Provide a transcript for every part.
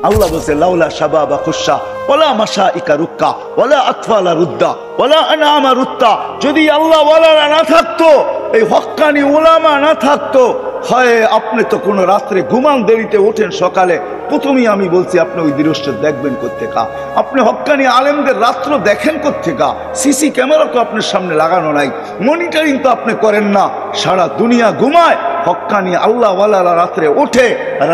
আল্লাহ বলছে লাউলা শাবাবা খুশা ওয়ালা মাশাইকা রুক্কা ওয়ালা আতফালা রুদ্দা ওয়ালা আনামা রুত্তা, যদি আল্লাহ ওয়ালারা না থাকতো, এই হক্কানি উলামা না থাকতো, হয় আপনি তো কোনো রাত্রে ঘুমান দেরিতে ওঠেন, সকালে প্রথমেই আমি বলছি আপনি ওই দৃশ্য দেখবেন কোত্থেকা? আপনি হক্কানি আলেমদের রাত্র দেখেন কোত্থেকা? সিসি ক্যামেরা তো আপনার সামনে লাগানো নাই, মনিটরিং তো আপনি করেন না, সারা দুনিয়া ঘুমায়, হক্কানি আল্লাহওয়ালারা রাত্রে ওঠে আর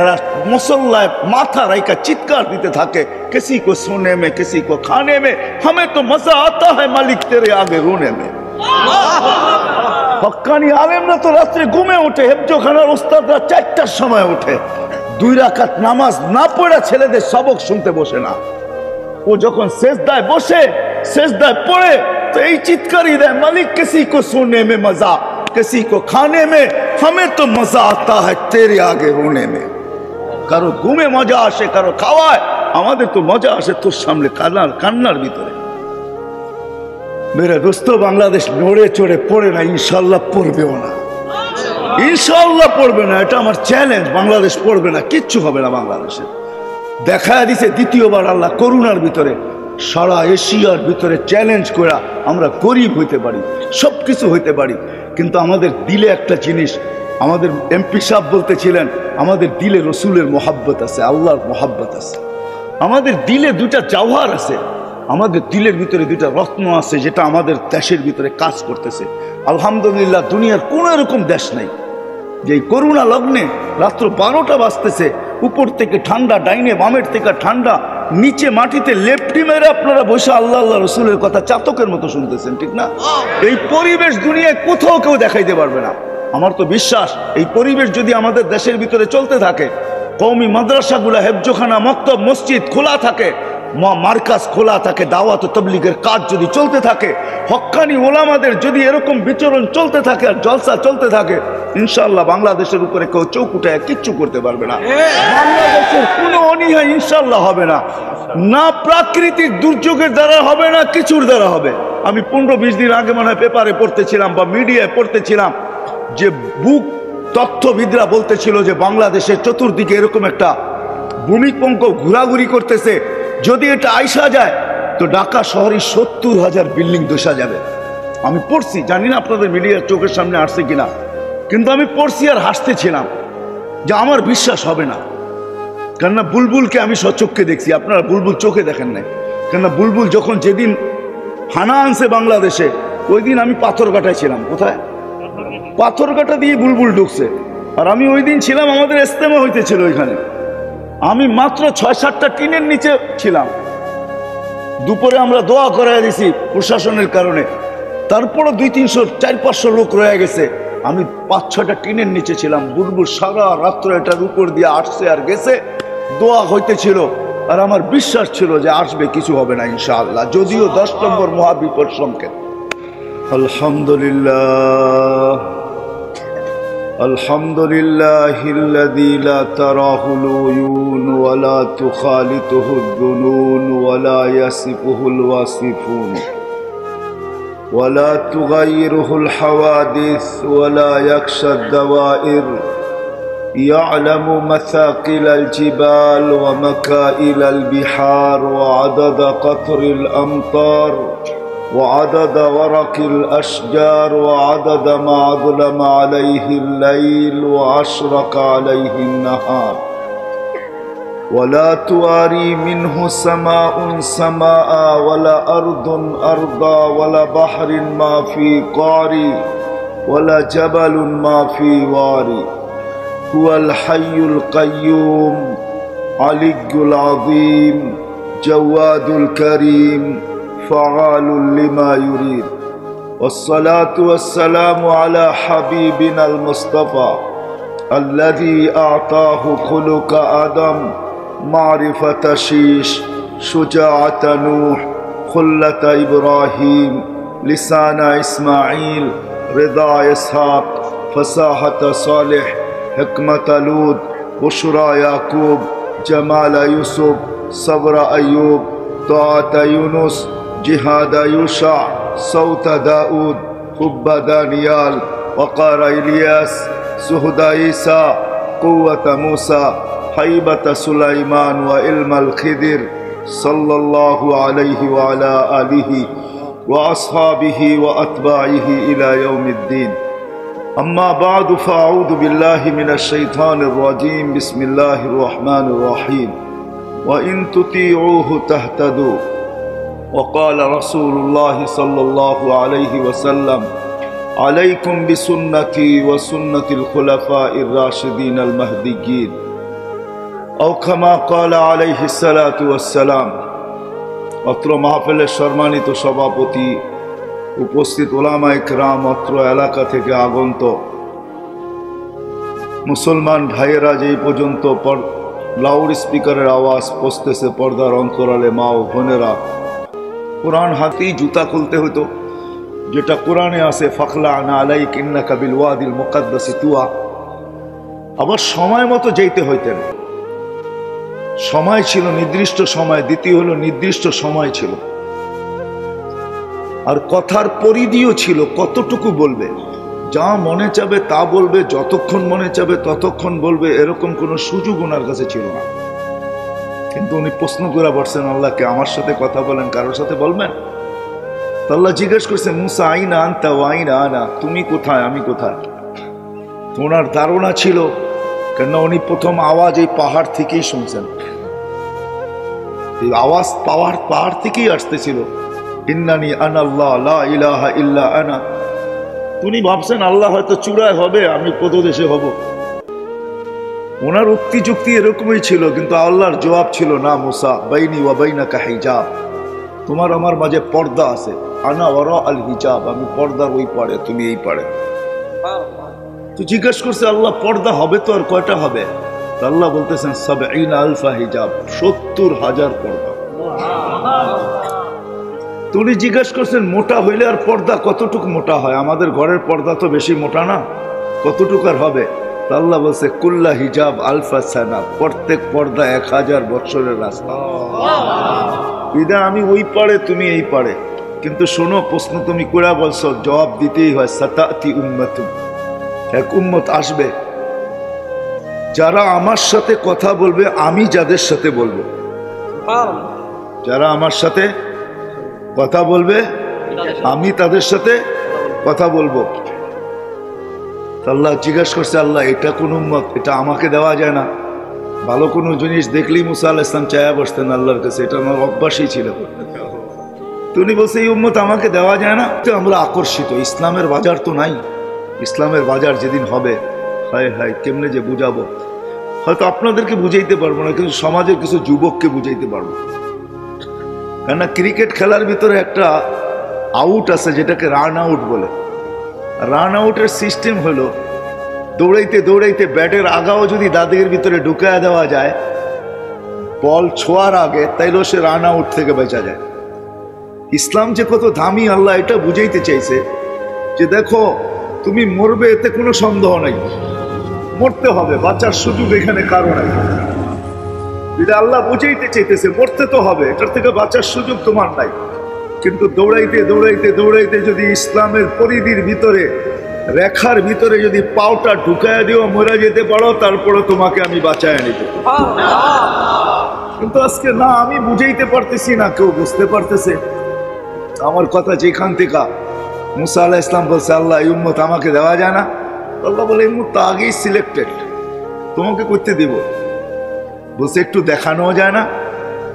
মুসল্লায় মাথা রাইকা চিৎকার দিতে থাকে, किसी को सोने में किसी को खाने में, हमें तो मजा आता है मालिक तेरे आगे रोने में। হক্কানি আলেমরা তো রাত্রে ঘুমে ওঠে, হেফজোখানার ওস্তাদরা 4টার সময় ওঠে, 2 রাকাত নামাজ না পড়া ছেলেদের সবক শুনতে বসে না। ও যখন সেজদায় বসে, সেজদায় পড়ে, তো এই চিৎকারই দেয়, মালিক किसी को सोने में मजा किसी को खाने में, हमें तो मजा आता है तेरे आगे रोने में। কারো ঘুমে মজা আসে, কারো খাওয়ায়, আমাদের তো মজা আসে তোর সামনে কান্নার ভিতরে। মেরে দোস্ত, বাংলাদেশ নড়ে চড়ে পড়ে না, ইনশাল্লাহ পড়বেও না, ইনশাল্লাহ পড়বে না, এটা আমার চ্যালেঞ্জ। বাংলাদেশ পড়বে না, কিচ্ছু হবে না বাংলাদেশে। দেখা দিছে দ্বিতীয়বার আল্লাহ করোনার ভিতরে সারা এশিয়ার ভিতরে চ্যালেঞ্জ করে আমরা গরিব হইতে পারি, সব কিছু হইতে পারি, কিন্তু আমাদের দিলে একটা জিনিস, আমাদের এমপি সাহেব বলতেছিলেন, আমাদের দিলে রসুলের মোহাব্বত আছে, আল্লাহর মোহাব্বত আছে, আমাদের দিলে 2টা জওহার আছে, আমাদের দিলের ভিতরে 2টা রত্ন আছে, যেটা আমাদের দেশের ভিতরে কাজ করতেছে। আলহামদুলিল্লাহ, দুনিয়ার কোনো এরকম দেশ নাই যে করোনা লগ্নে রাত্র 12টা বাজতেছে, উপর থেকে ঠান্ডা, ডাইনে বামের থেকে ঠান্ডা, নিচে মাটিতে লেপটি মেরে আপনারা বসে আল্লাহ আল্লাহ রসুলের কথা চাতকের মতো শুনতেছেন, ঠিক না? এই পরিবেশ দুনিয়ায় কোথাও কেউ দেখাইতে পারবে না। আমার তো বিশ্বাস, এই পরিবেশ যদি আমাদের দেশের ভিতরে চলতে থাকে, কওমি মাদ্রাসাগুলা, হেফজোখানা, মক্তব, মসজিদ খোলা থাকে, মার্কাজ খোলা থাকে, দাওয়াত ও তাবলীগের কাজ যদি চলতে থাকে, হক্কানি ওলামাদের যদি এরকম বিচরণ চলতে থাকে আর জলসা চলতে থাকে, ইনশাআল্লাহ বাংলাদেশের উপরে কেউ চোখ উঠায় কিচ্ছু করতে পারবে না। বাংলাদেশের কোনো অনীহা ইনশাআল্লাহ হবে না, না প্রাকৃতিক দুর্যোগের দ্বারা হবে, না কিছুর দ্বারা হবে। আমি 15-20 দিন আগে মনে হয় পেপারে পড়তেছিলাম বা মিডিয়ায় পড়তেছিলাম যে বুক তথ্যবিদরা বলতেছিল যে বাংলাদেশের চতুর্দিকে এরকম একটা ভূমিকম্প ঘোরাঘুরি করতেছে, যদি এটা আইসা যায় তো ঢাকা শহরে 70,000 বিল্ডিং ধসা যাবে। আমি পড়ছি, জানি না আপনাদের মিডিয়ার চোখের সামনে আসছে কিনা, কিন্তু আমি পড়ছি আর হাসতেছিলাম যে আমার বিশ্বাস হবে না। কেননা বুলবুলকে আমি সচক্ষে দেখছি, আপনারা বুলবুল চোখে দেখেন নাই। কেননা বুলবুল যখন যেদিন হানা আনছে বাংলাদেশে, ওই দিন আমি পাথরঘাটায় ছিলাম। কোথায়? পাথরঘাটা দিয়ে বুলবুল ঢুকছে, আর আমি ওই দিন ছিলাম, আমাদের ইজতেমা হইতেছিল ওইখানে। আমি মাত্র 6-7টা টিনের নিচে ছিলাম। দুপুরে আমরা দোয়া করাই দিছি প্রশাসনের কারণে, তারপরও 200-300-400-500 লোক রয়ে গেছে। আমি 5-6টা টিনের নিচে ছিলাম। বুলবুল সারা রাত্র এটার উপর দিয়ে আসছে আর গেছে, দোয়া হইতেছিল, আর আমার বিশ্বাস ছিল যে আসবে, কিছু হবে না ইনশাআল্লাহ, যদিও 10 নম্বর মহাবিপদ সংকেত। আলহামদুলিল্লাহ, আলহামদুলিল্লাহিল্লাযী লা তারাহুল উয়ুন ওয়া লা তুখালিতুহুদ দুনুন ওয়া লা ইয়াসিফুহুল ওয়াসিফুন ওয়া লা তুগায়্যিরুহুল হাওয়াদিস ওয়া লা ইয়াখশাদ দাওয়াইর ইয়া'লামু মাসাকিলাল জিবাল ওয়া মাকাইলাল বিহার ওয়া আদাদা কাতরিল আমতার وعدد ورق الأشجار وعدد ما أظلم عليه الليل وأشرق عليه النهار ولا تواري منه سماء سماء ولا أرض أرضا ولا بحر ما في قعري ولا جبل ما في واري هو الحي القيوم علي العظيم جواد الكريم فعال لما يريد والصلاة والسلام على حبيبنا المصطفى الذي أعطاه خلق آدم معرفة شيش شجاعة نوح خلة إبراهيم لسان إسماعيل رضا إسحاق فصاحة صالح حكمة لوط بشرى يعقوب جمال يوسف صبر أيوب طاعة يونس جهاد يوشع صوت داود حب دانيال وقار إلياس زهد عيسى قوة موسى হাইবাত সুলাইমান ওয়া ইলমাল খিদির সাল্লাল্লাহু আলাইহি ওয়া আলা আলিহি ওয়া আসহাবিহি ওয়া আতবাইহি ইলা ইয়াউমিদ্দিন। أما بعد فأعوذ بالله من الشيطان الرجيم بسم الله الرحمن الرحيم وإن تطيعوه تهتدوا وقال رسول الله صلى الله عليه وسلم عليكم بسنتي وسنة الخلفاء الراشدين المهديين أو كما قال عليه الصلاة والسلام। অত্র মাহফিলের সম্মানিত সভাপতি, উপস্থিত ওলামা ইকরাম, অত্র এলাকা থেকে আগন্ত মুসলমান ভাইয়েরা, যেই পর্যন্ত লাউড স্পিকারের আওয়াজ পৌঁছতেছে পর্দার অন্তরালে মা ও বোনেরা, কোরআন হাতেই জুতা খুলতে হতো, যেটা কোরআনে আছে ফাখলা আনা আলাইক ইন্নাকা বিল ওয়াদিল মুকাদ্দাসি তুয়া। আবার সময় মতো যেতে হইতেন, সময় ছিল নির্দিষ্ট সময়, দ্বিতীয় হলো নির্দিষ্ট সময় ছিল, আর কথার পরিধিও ছিল, কতটুকু বলবে, যা মনে চাবে তা বলবে, যতক্ষণ মনে চাবে ততক্ষণ বলবে, এরকম কোনো সুযোগ ওনার কাছে ছিল না। কিন্তু উনি প্রশ্ন করে বসছেন আল্লাহকে, আমার সাথে কথা বলেন, কারোর সাথে বলবেন? তো আল্লাহ জিজ্ঞেস করছে মুসা আইনা আনতা ওয়া আইনা আনা, তুমি কোথায় আমি কোথায়? তো ওনার ধারণা ছিল, কেন উনি প্রথম আওয়াজ এই পাহাড় থেকেই শুনছেন, এই আওয়াজ পাহাড় থেকেই আসতেছিল, ইন্নানি আনাল্লাহ লা ইলাহা ইল্লা আনা। উনি ভাবছেন আল্লাহ হয়তো চূড়ায় হবে, আমি পদদেশে হব। ওনার উক্তি যুক্তি এরকমই ছিল, কিন্তু আল্লাহর জবাব ছিল না মুসা বাইনি ওয়া বাইনাকা হিজাব, তোমার আমার মাঝে পর্দা আছে, আনা ওয়ারা আল হিজাব, আমি পর্দার ওই পারে, তুমি এই পারে। তো জিজ্ঞেস করছে আল্লাহ পর্দা হবে তো আর কয়টা হবে? আল্লাহ বলতেছেন সাবঈনা আলফা হিজাব, ৭০,০০০ পর্দা। উনি জিজ্ঞেস করছেন মোটা হইলে আর পর্দা কতটুকু মোটা হয়? আমাদের ঘরের পর্দা তো বেশি মোটা না, কতটুকু আর হবে? আল্লাহ বলছে কুল্লা হিজাব আলফা সানা, প্রত্যেক পর্দা ১,০০০ বছরের রাস্তা। বিদায় আমি ওই পারে, তুমি এই পারে। কিন্তু শোনো, প্রশ্ন তুমি করে বলছো, জবাব দিতেই হয়। সাতাতি উম্মাতুন, এক উম্মত আসবে যারা আমার সাথে কথা বলবে, আমি যাদের সাথে বলবো, যারা আমার সাথে কথা বলবে আমি তাদের সাথে কথা বলবো। আল্লাহ জিজ্ঞাসা করছে, আল্লাহ এটা কোন উম্মত, এটা আমাকে দেওয়া যায় না? ভালো কোনো জিনিস দেখলেই মুসা আলাইহিস সালাম চায়া বসতেন আল্লাহর কাছে, এটা আমার অভ্যাসই ছিল। তুমি বলছে এই উম্মত আমাকে দেওয়া যায় না, তো আমরা আকর্ষিত। ইসলামের বাজার তো নাই, ইসলামের বাজার যেদিন হবে, হায় হায় কেমনে যে বুঝাবো। হয়তো আপনাদেরকে বুঝাইতে পারবো না, কিন্তু সমাজের কিছু যুবককে বুঝাইতে পারবো। কেননা ক্রিকেট খেলার ভিতরে একটা আউট আছে, যেটাকে রান আউট বলে। রান আউটের সিস্টেম হলো, দৌড়াইতে দৌড়াইতে ব্যাটের আগাও যদি দাদির ভিতরে ঢুকায় দেওয়া যায় বল ছোঁয়ার আগে, তাইলেও সে রান আউট থেকে বেঁচা যায়। ইসলাম যে কত দামি, আল্লাহ এটা বুঝাইতে চাইছে যে দেখো তুমি মরবে, এতে কোনো সন্দেহ নাই, মরতে হবে, বাঁচার সুযোগ এখানে কারো নাই। এটা আল্লাহ বুঝাইতে চাইতেছে, মরতে তো হবে, এটার থেকে বাঁচার সুযোগ তোমার নাই। কিন্তু দৌড়াইতে দৌড়াইতে দৌড়াইতে যদি ইসলামের পরিধির ভিতরে, রেখার ভিতরে যদি পাওটা ঢুকায় দিও, মরে যেতে পারো, তারপরে তোমাকে আমি বাঁচায় নিতে। কিন্তু আজকে না, আমি বুঝাইতে পারতেছি না, কেউ বুঝতে পারতেছে আমার কথা। যেখান থেকে মুসা আলাইহিস সালাম বলছে আল্লাহ এই উম্মত আমাকে দেওয়া যায় না, আল্লাহ বলে এই উম্মত তো আগেই সিলেক্টেড, তোমাকে করতে দিব। বলছে একটু দেখানো যায় না?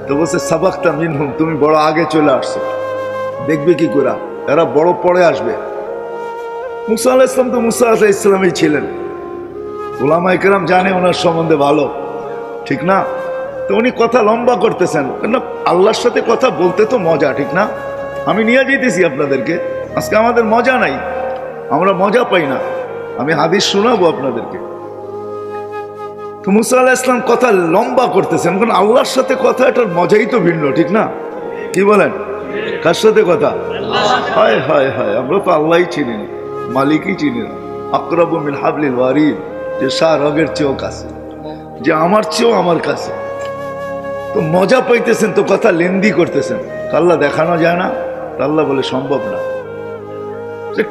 তো বলছে সাবাক্তা মিনহুম, তুমি বড় আগে চলে আসছো, দেখবে কি করে, এরা বড় পরে আসবে। মুসা আলাইহিস সালাম তো মুসা আলাইহিস সালামই ছিলেন, উলামা ইকরাম জানে ওনার সম্বন্ধে ভালো, ঠিক না? তো উনি কথা লম্বা করতেছেন, কেন আল্লাহর সাথে কথা বলতে তো মজা, ঠিক না? আমি নিয়ে যেতেছি আপনাদেরকে, আজকে আমাদের মজা নাই, আমরা মজা পাই না। আমি হাদিস শোনাবো আপনাদেরকে। তো মুসা আলাইহিস সালাম কথা লম্বা করতেছেন, কারণ আল্লাহর সাথে কথা, এটার মজাই তো ভিন্ন, ঠিক না? কি বলেন? কার সাথে কথা? হায় হায় হায়, আমরা তো আল্লাহই চিনি না, মালিকই চিনি না। আকরাবু মিন হাবলিল ওয়ারিদ, যে সার রগের চেয়েও কাছে, যে আমার চেয়েও আমার কাছে। তো মজা পাইতেছেন, তো কথা লেন্দি করতেছেন, আল্লাহ দেখানো যায় না? আল্লাহ বলে সম্ভব না।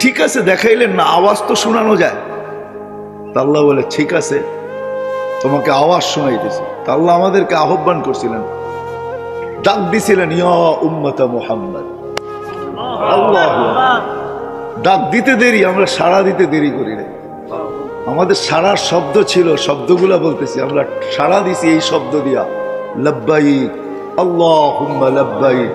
ঠিক আছে দেখাইলেন না, আওয়াজ তো শোনানো যায়। আল্লাহ বলে ঠিক আছে, তোমাকে আওয়াজ শোনাইতেছি। তা আল্লাহ আমাদেরকে আহ্বান করছিলেন, ডাক দিছিলেন, ইয়া উম্মতা মুহাম্মদ। আল্লাহ ডাক দিতে দেরি, আমরা সাড়া দিতে দেরি করি না। আমাদের সাড়ার শব্দ ছিল, শব্দগুলা বলতেছি, আমরা সাড়া দিছি এই শব্দ দিয়া, লাব্বাইক আল্লাহুম্মা লাব্বাইক।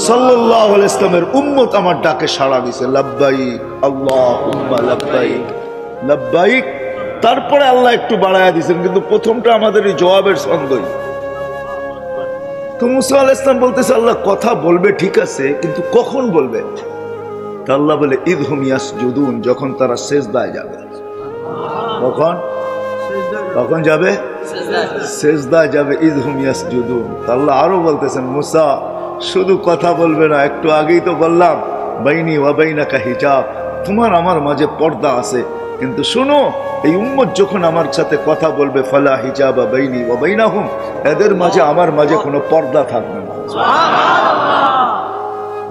সাল্লাল্লাহু আলাইহি ইসলামের উম্মত আমার ডাকে সাড়া দিছে, লাব্বাইক আল্লাহুম্মা লাব্বাইক লাব্বাইক। তারপরে আল্লাহ একটু বাড়ায়া দিয়েছেন, কিন্তু প্রথমটা আমাদের এই জবাবের ছন্দই। তো মুসা আলাইহিস সালাম বলতেছে, আল্লাহ কথা বলবে ঠিক আছে, কিন্তু কখন বলবে? তা আল্লাহ বলে, ইদহুম ইয়াসজুদুন, যখন তারা সিজদায় যাবে। কখন? কখন যাবে? সিজদায় যাবে, ইদহুম ইয়াসজুদুন। আল্লাহ আরো বলতেছেন, মুসা শুধু কথা বলবে না, একটু আগেই তো বললাম বাইনি ওয়া বাইনাকা হিজাব, তোমার আমার মাঝে পর্দা আছে, কিন্তু শোনো এই উম্মত যখন আমার সাথে কথা বলবে, ফালা হিজাবা বাইনি ওয়া বাইনাহুম, এদের মাঝে আমার মাঝে কোনো পর্দা থাকবে না।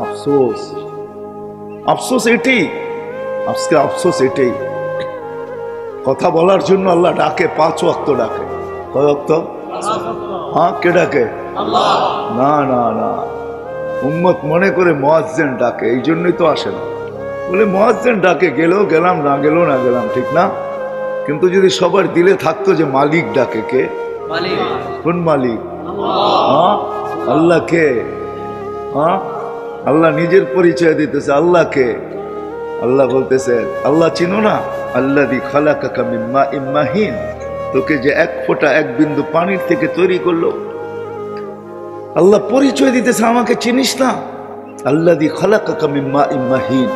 আফসোস, আফসোস এটাই, আজকে আফসোস এটাই। কথা বলার জন্য আল্লাহ ডাকে, 5 ওয়াক্ত ডাকে। কয় ওয়াক্ত? হ্যাঁ, কে ডাকে? না না না, উম্মত মনে করে মুয়াজ্জিন ডাকে, এই জন্যই তো আসে না। বলে মুয়াজ্জিন ডাকে, গেলেও গেলাম, না গেলেও না গেলাম, ঠিক না? কিন্তু যদি সবার দিলে থাকতো যে মালিক ডাকে, কে? কোন মালিক? হ্যাঁ, আল্লাহ কে? হ্যাঁ, আল্লাহ নিজের পরিচয় দিতেছে, আল্লাহ কে? আল্লাহ বলতেছে, আল্লাহ চিনো না? আল্লাযী খালাকাকা মিন মাইন মাহিন, তোকে যে এক ফোঁটা এক বিন্দু পানির থেকে তৈরি করলো। আল্লাহ পরিচয় দিতেছে, আমাকে চিনিস না? আল্লাযী খালাকাকা মিন মাইন মাহিন,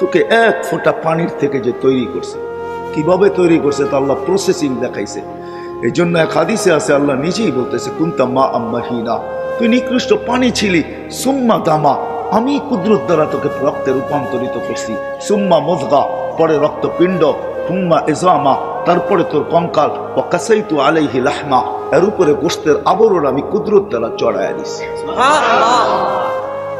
তোকে এক ফোঁটা পানির থেকে যে তৈরি করছে। কিভাবে তৈরি করছে তা আল্লাহ প্রসেসিং দেখাইছে। এই জন্য এক হাদিসে আছে, আল্লাহ নিজেই বলতেছে, কুনতা মা মাহিনা, তুই নিকৃষ্ট পানি ছিলি, সুম্মা দামা, আমি কুদরত দ্বারা তোকে রক্তে রূপান্তরিত করছি, সুম্মা মুযগা, পরে রক্তপিণ্ড, সুম্মা ইজামা, তারপরে তোর কঙ্কাল, ওয়া কাসাইতু আলাইহি লাহমা, এর উপরে গোশতের আবরণ আমি কুদরত দ্বারা চড়াইয়া দিছি।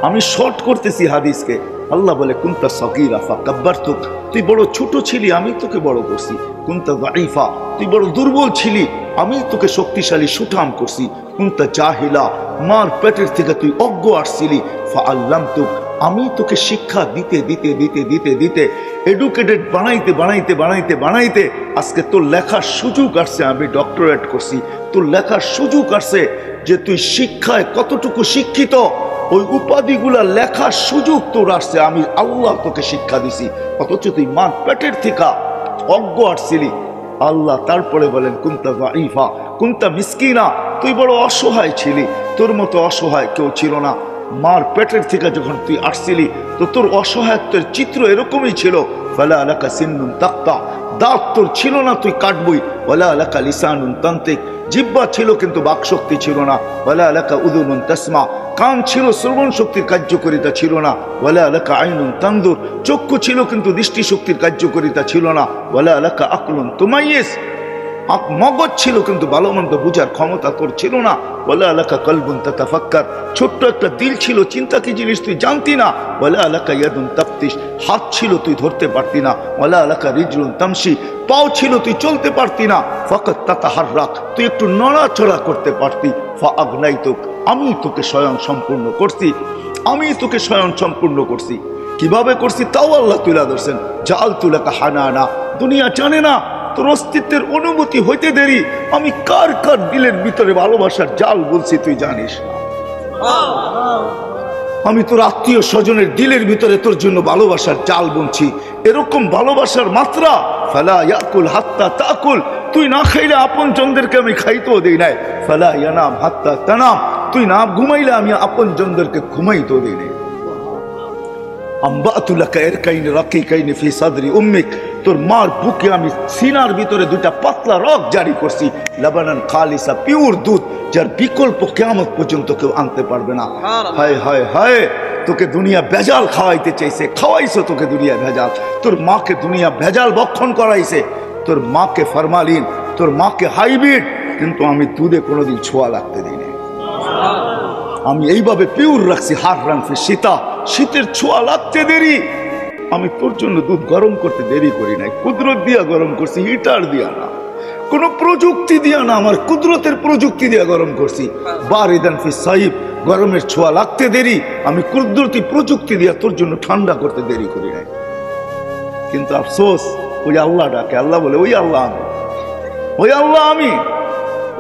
আমি শর্ট করতেছি হাদিসকে। আল্লাহ বলে, কুনতা সগীরা ফাকাব্বারতুক, তুই বড় ছোট ছিলি, আমি তোকে বড় করছি। কুনতা যায়ীফা, তুই বড় দুর্বল ছিলি, আমি তোকে শক্তিশালী সুঠাম করছি। কুনতা জাহিলা, মার পেটের থেকে তুই অজ্ঞ আসছিলি, ফাআল্লামতুক, আমি তোকে শিক্ষা দিতে দিতে দিতে দিতে দিতে এডুকেটেড বানাইতে বানাইতে বানাইতে বানাইতে আজকে তোর লেখার সুযোগ আসছে, আমি ডক্টরেট করছি। তোর লেখার সুযোগ আসছে যে তুই শিক্ষায় কতটুকু শিক্ষিত, ওই উপাধিগুলা লেখার সুযোগ তোর আসছে, আমি আল্লাহ তোকে শিক্ষা দিছি। অথচ তুই মার পেটের থেকে অজ্ঞ আসছিলি। আল্লাহ তারপরে বলেন, কুনতা যায়ীফা কুনতা মিসকিনা, তুই বড় অসহায় ছিলি, তোর মতো অসহায় কেউ ছিল না। মার পেটের থেকে যখন তুই আসছিলি তো তোর অসহায়ত্বের চিত্র এরকমই ছিল। ফালা লাকা সিন্নুন তাক্তা, দাঁত তোর ছিল না, তুই কাটবই। ওয়ালা লাকা লিসানুন তান্তিক, জিহ্বা ছিল কিন্তু বাকশক্তি ছিল না। ওয়ালা লাকা উযুনুন তাসমা, কান ছিল, শ্রবণ শক্তির কার্যকারিতা ছিল না। ওয়ালা লাকা আইনুন তানদুর, চক্ষু ছিল কিন্তু দৃষ্টি শক্তির কার্যকারিতা ছিল না। ওয়ালা লাকা আকলুন তুমাইয়িজ, মগজ ছিল কিন্তু ভালো মন্দ বুঝার ক্ষমতা তোর ছিল না। ওয়ালা লাকা কলবুন তাতাফাক্কার, ছোট্ট একটা দিল ছিল, চিন্তা কি জিনিস তুই জানতি না। ওয়ালা লাকা ইয়াদুন তাফতিশ, হাত ছিল তুই ধরতে পারতি না। ওয়ালা লাকা রিজলুন তামশি, পাও ছিল তুই চলতে পারতি না। ফাকাত তাতাহাররাক, তুই একটু নড়াচড়া করতে পারতি। ফাআগনাইতুক, আমি তোকে স্বয়ং সম্পূর্ণ করছি, আমি তোকে স্বয়ং সম্পূর্ণ করছি। কিভাবে করছি তাও আল্লাহ তুলে ধরছেন। জাআলতু লাকা হানানা, দুনিয়া জানে না তোর অস্তিত্বের অনুমতি হইতে দেরি, আমি কার কার দিলের ভিতরে ভালোবাসার জাল বলছি তুই জানিস না। আমি তোর আত্মীয় স্বজনের দিলের ভিতরে তোর জন্য ভালোবাসার জাল বুনছি। এরকম ভালোবাসার মাত্রা, ফালা ইয়াকুল হাত্তা তাকুল, তুই না খাইলে আপন জনদেরকে আমি খাইতেও দেই নাই। ফালা ইয়ানাম হাত্তা তানাম, তুই না ঘুমাইলে আমি আপন জনদেরকে ঘুমাইতেও দেই নাই। আম্বাতু লাকা ইরকাইনি রাকিকাইনি ফি সাদরি উম্মিক, তোর মার বুকে আমি সিনার ভিতরে দুইটা পাতলা রক জারি করছি। লাবানান খালিসা, পিওর দুধ, যার বিকল্প কিয়ামত পর্যন্ত কেউ আনতে পারবে না। হায় হায় হায়, তোকে দুনিয়া ভেজাল খাওয়াইতে চাইছে, খাওয়াইছো তোকে দুনিয়া ভেজাল। তোর মাকে দুনিয়া ভেজাল ভক্ষণ করাইছে, তোর মাকে ফরমালিন, তোর মাকে হাইব্রিড, কিন্তু আমি দুধে কোনোদিন ছোঁয়া লাগতে দিই না। আমি এইভাবে পিওর রাখছি। হার রাখছি শীতা, শীতের ছোঁয়া লাগতে দেরি, আমি তোর জন্য দুধ গরম করতে দেরি করি নাই। কুদরত দিয়া গরম করছি, হিটার দিয়া না। কোন প্রযুক্তি দিয়া না, আমার কুদরতের প্রযুক্তি দিয়া গরম করছি। বারিদান ফি সাইব, গরমের ছোঁয়া লাগতে দেরি, আমি কুদরতি প্রযুক্তি দিয়া তোর জন্য ঠান্ডা করতে দেরি করি নাই। কিন্তু আফসোস, ওই আল্লাহ ডাকে, আল্লাহ বলে ওই আল্লাহ আমি, ওই আল্লাহ আমি।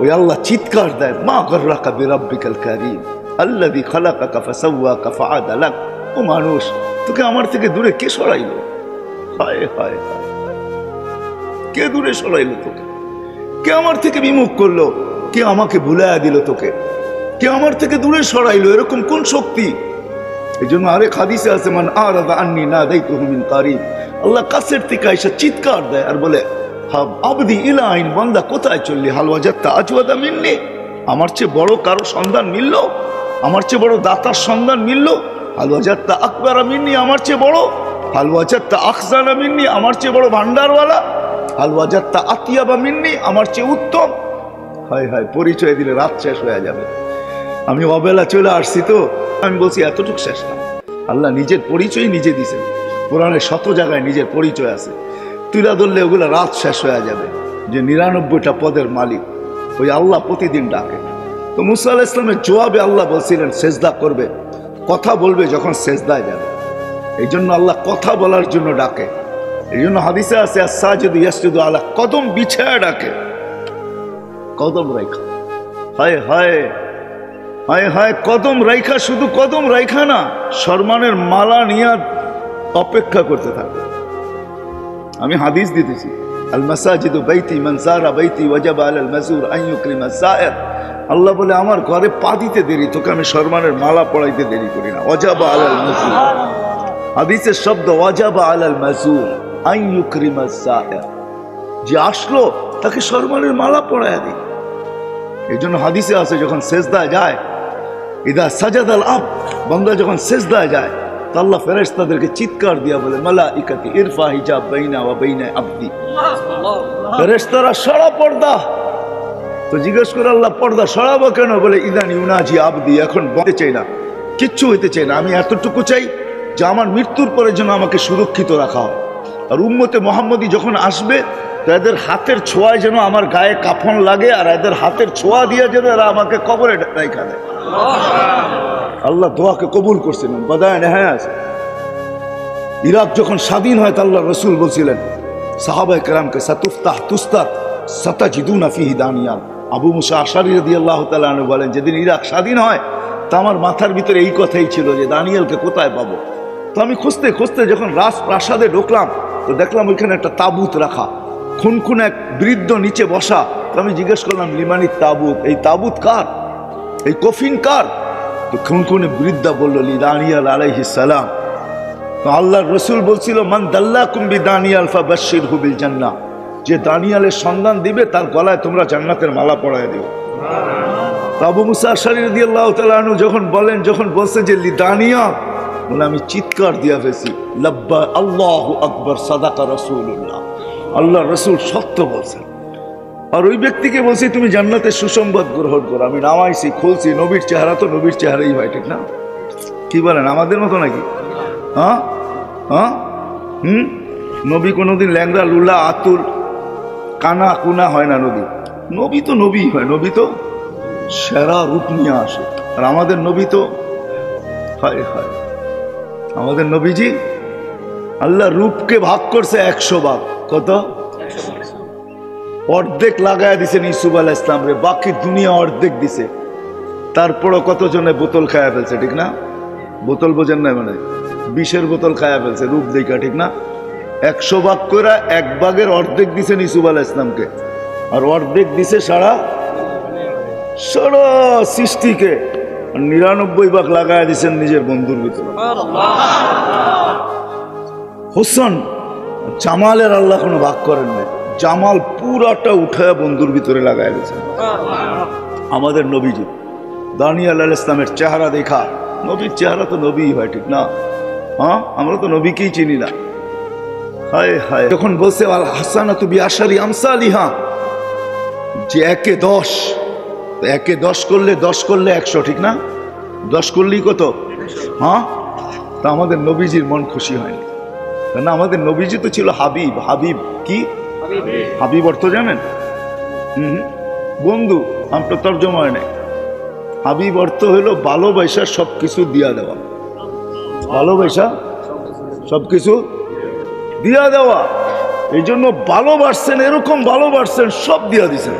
ওই আল্লাহ চিৎকার দেয়, মা গররাকা বিরাব্বিকাল কারীম আল্লাযী খালাকাকা ফাসাওয়াকা ফাআদালাক। ও মানুষ, তোকে আমার থেকে দূরে কে সরাইলো? হায় হায় হায়, কে দূরে সরাইলো তোকে? কে আমার থেকে বিমুখ করলো? কে আমাকে ভুলাইয়া দিল তোকে? কে আমার থেকে দূরে সরাইলো? এরকম কোন শক্তি? এই জন্য আরেক হাদিসে আছে, মান আরাদা আন্নী নাদাইতুহু মিন কারীব। আল্লাহ কাছের থেকে এসে চিৎকার দেয় আর বলে, আবদি ইলা আইন, বান্দা কোথায় চললি? হাল ওয়াজাদতা আজওয়াদা মিন্নি, আমার চেয়ে বড় কারো সন্ধান মিলল? আমার চেয়ে বড় দাতার সন্ধান মিলল? হাল ওয়াজাদতা আকবারা মিন্নি, আমার চেয়ে বড়? হাল ওয়াজাদতা আখজানা মিন্নি, আমার চেয়ে বড় ভান্ডারওয়ালা? হাল ওয়াজাদতা আতিয়াবা মিন্নি, আমার চেয়ে উত্তম? হায় হায়, পরিচয় দিলে রাত শেষ হয়ে যাবে। আমি অবেলা চলে আসছি তো, আমি বলছি এতটুকু শেষ না। আল্লাহ নিজের পরিচয় নিজে দিছেন, কোরআনের শত জায়গায় নিজের পরিচয় আছে। তুলা ধরলে ওগুলো রাত শেষ হয়ে যাবে। যে 99টা পদের মালিক, ওই আল্লাহ প্রতিদিন ডাকে। তো মুসা আলাইহিস সালামের জবাবে আল্লাহ বলছিলেন সেজদা করবে, কথা বলবে যখন সেজদায় যাবে। এই জন্য আল্লাহ কথা বলার জন্য ডাকে। এই জন্য হাদিসে আছে, আস-সাজিদু ইয়াসজুদু আলা কদম, বিছায়া ডাকে, কদম রাইখা। হায় হায় হায় হায়, কদম রাইখা, শুধু কদম রাইখা না, সম্মানের মালা নিয়ে অপেক্ষা করতে থাকে। আমি হাদিস দিতেছি, আল মাসাজিদু বাইতি, মান যারা বাইতি ওয়াজাবা আলাল মাজুর আন ইউকরিমা যায়ের। আল্লাহ বলে, আমার ঘরে পা দিতে দেরি, তোকে আমি সম্মানের মালা পড়াইতে দেরি করি না। ওয়াজাবা আলাল মাজুর, হাদিসের শব্দ ওয়াজাবা আলাল মাজুর আন ইউকরিমা যায়ের, যে আসলো তাকে সম্মানের মালা পড়াইয়া দিই। এই জন্য হাদিসে আছে, যখন সেজদায় যায়, ইদা সাজাদাল আবদ, বান্দা যখন সেজদায় যায়, তো আল্লাহ ফেরেশতাদেরকে চিৎকার দিয়া বলে, মালাইকাতি ইরফা হিজাব বাইনা ওয়া বাইনা আবদি। ফেরেশতারা সরা পর্দা। তো জিজ্ঞেস করে আল্লাহ, পর্দা সরাবো কেন? বলে, ইদান ইউনাজি আবদি, এখন বলতে চাই না, কিচ্ছু হইতে চাই না, আমি এতটুকু চাই যে আমার মৃত্যুর পরে যেন আমাকে সুরক্ষিত রাখা হয়। আর উম্মতে মুহাম্মদী যখন আসবে, তো এদের হাতের ছোঁয়ায় যেন আমার গায়ে কাফন লাগে, আর এদের হাতের ছোঁয়া দিয়ে যেন এরা আমাকে কবরে রাইখা দেয়। আল্লাহ দোয়াকে কবুল করছিলেন। বাদায় নেহায় আছে, ইরাক যখন স্বাধীন হয়, তা আল্লাহ রসুল বলছিলেন সাহাবায়ে কেরামকে, সাতুফতাহ তুস্তার সাতাজিদুনা ফিহি দানিয়াল। আবু মুসা আশারী রাদিয়াল্লাহু তাআলা আনহু বলেন, যেদিন ইরাক স্বাধীন হয়, তা আমার মাথার ভিতরে এই কথাই ছিল যে দানিয়ালকে কোথায় পাবো। তো আমি খুঁজতে খুঁজতে যখন রাজপ্রাসাদে ঢুকলাম, তো দেখলাম ওইখানে একটা তাবুত রাখা, খুন এক বৃদ্ধ নিচে বসা। তো আমি জিজ্ঞেস করলাম, লিমানির তাবুত, এই তাবুত কার, এই কফিন কার? তো খুনে বৃদ্ধা বললো, লি দানিয়াল আলাইহিস সালাম। তো আল্লাহর রসুল বলছিল, মান দাল্লাকুম বিদানিয়াল ফাবাশশিরহু বিল জান্নাহ, যে দানিয়ালের সন্ধান দিবে তার গলায় তোমরা জান্নাতের মালা পরায় দিও। আবু মুসা আশআরী রাদিয়াল্লাহু তাআলা আনহু যখন বলছে যে লি দানিয়াল, বলে আমি চিৎকার দিয়া ফেলছি, লাব্বা আল্লাহু আকবার, সাদাকা রাসূলুল্লাহ, আল্লাহ রসুল সত্য বলছেন। আর ওই ব্যক্তিকে বলছি, তুমি জান্নাতের সুসংবাদ গ্রহণ করো। আমি নামাইছি, খুলছি, নবীর চেহারা তো নবীর চেহারাই হয়, ঠিক না? কি বলেন, আমাদের মতো নাকি? হ্যাঁ হ্যাঁ নবী কোনোদিন ল্যাংড়া লুলা আতুল কানা কুনা হয় না। নবী তো নবী হয়, নবী তো সেরা রূপ নিয়ে আসে। আর আমাদের নবী তো হায় হায়, আমাদের নবীজি আল্লাহ রূপকে ভাগ করছে 100 ভাগ। কত? অর্ধেক লাগায় দিছেন ইউসুফ আলাইহিস সালাম রে, বাকি দুনিয়া অর্ধেক দিছে। তারপরও কতজনে বোতল খায়া ফেলছে, ঠিক না? বোতল বোঝেন না, মানে 20-এর বোতল খায়া ফেলছে রূপ দেখা, ঠিক না? 100 ভাগ করে 1 ভাগের অর্ধেক দিছেন ইউসুফ আলাইহিস সালামকে, আর অর্ধেক দিছে সারা সৃষ্টিকে। 99 ভাগ লাগায় দিছেন নিজের বন্ধুর ভিতরে। হোসেন জামালের আল্লাহ কোনো ভাগ করেন না, জামাল পুরাটা উঠায় বন্ধুর ভিতরে লাগায় দিয়েছেন। আমাদের নবীজি দানিয়াল আলাইহিস সালামের চেহারা দেখা, নবীর চেহারা তো নবী হয়, ঠিক না? হ্যাঁ, আমরা তো নবীকেই চিনি না। হায় হায়, যখন বলছে আল হাসানাতু বিআশারি আমসালিহা, যে 1-এ 10, 1-এ 10 করলে 10 করলে 100, ঠিক না? 10 করলেই কত? হ্যাঁ, তা আমাদের নবীজির মন খুশি হয়নি, কেন? আমাদের নবীজি তো ছিল হাবিব। হাবিব কি? হাবিব অর্থ জানেন? বন্ধু আপনার তর্জমা হয় নাই। হাবিব অর্থ হলো ভালোবাসা সবকিছু দিয়া দেওয়া, ভালোবাসা সবকিছু দিয়া দেওয়া। এই জন্য ভালোবাসছেন, এরকম ভালোবাসছেন সব দিয়া দিছেন।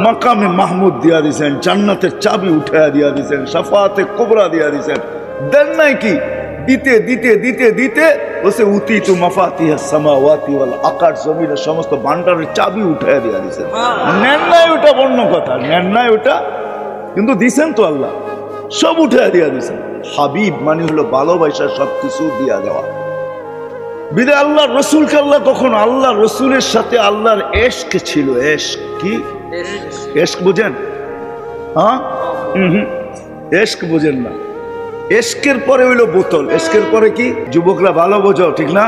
মাকামে মাহমুদ দিয়া দিছেন, জান্নাতের চাবি উঠাইয়া দিয়া দিছেন, শাফাতে কুবরা দিয়া দিছেন। দেন নাই কি? দিতে দিতে দিতে দিতে বসে উতিতু মাফাতিহাস সামাওয়াতি ওয়াল আকাশ, জমিনের সমস্ত ভান্ডারের চাবি উঠাইয়া দিয়া দিছেন। নেন নাই ওটা অন্য কথা, নেন নাই ওটা, কিন্তু দিছেন তো আল্লাহ, সব উঠাইয়া দিয়া দিছেন। হাবিব মানে হলো ভালোবাসা সবকিছু দিয়া দেওয়া। বিদে আল্লাহ রসুলকে আল্লাহ কখনো, আল্লাহ রসুলের সাথে আল্লাহর এশক ছিল। এশক কি? এশক বুঝেন? হ্যাঁ, এশক বুঝেন না। এশকের পরে হইলো বোতল। এশকের পরে কি? যুবকরা ভালো বোঝো, ঠিক না?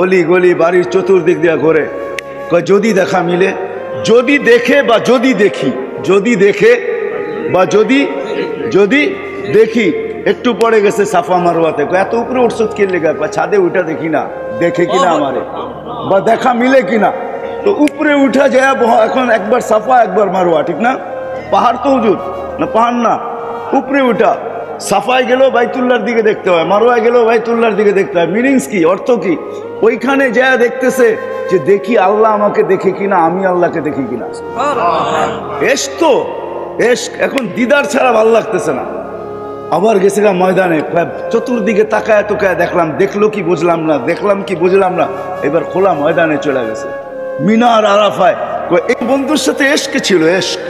অলি গলি বাড়ির চতুর্দিক দিয়ে ঘোরে, কয় যদি দেখা মিলে, যদি দেখে বা যদি দেখি, যদি দেখে বা যদি যদি দেখি। একটু পরে গেছে সাফা মারওয়াতে, এত উপরে উঠছত কে লেগে, ছাদে উঠা দেখি না, দেখে কিনা আমারে, বা দেখা মিলে কিনা। তো উপরে উঠা যায়, এখন একবার সাফা একবার মারওয়া, ঠিক না? পাহাড় তো হুজুর না, পাহাড় না, উপরে উঠা। সাফায় গেলেও বাইতুল্লাহর দিকে দেখতে হয়, মারওয়ায় গেলেও বাইতুল্লাহর দিকে দেখতে হয়। মিনিংস কি, অর্থ কি? ওইখানে যা দেখতেছে যে দেখি আল্লাহ আমাকে দেখে কিনা, আমি আল্লাহকে দেখি কিনা। এশক তো এশক। এখন দিদার ছাড়া ভালো লাগতেছে না। আবার গেছে গা ময়দানে, চতুর্দিকে তাকায় তোকায় দেখলাম, দেখলো কি বুঝলাম না, দেখলাম কি বুঝলাম না। এবার খোলা ময়দানে চলে গেছে, মিনার আরাফায়। এই বন্ধুর সাথে এশক ছিল, এশক।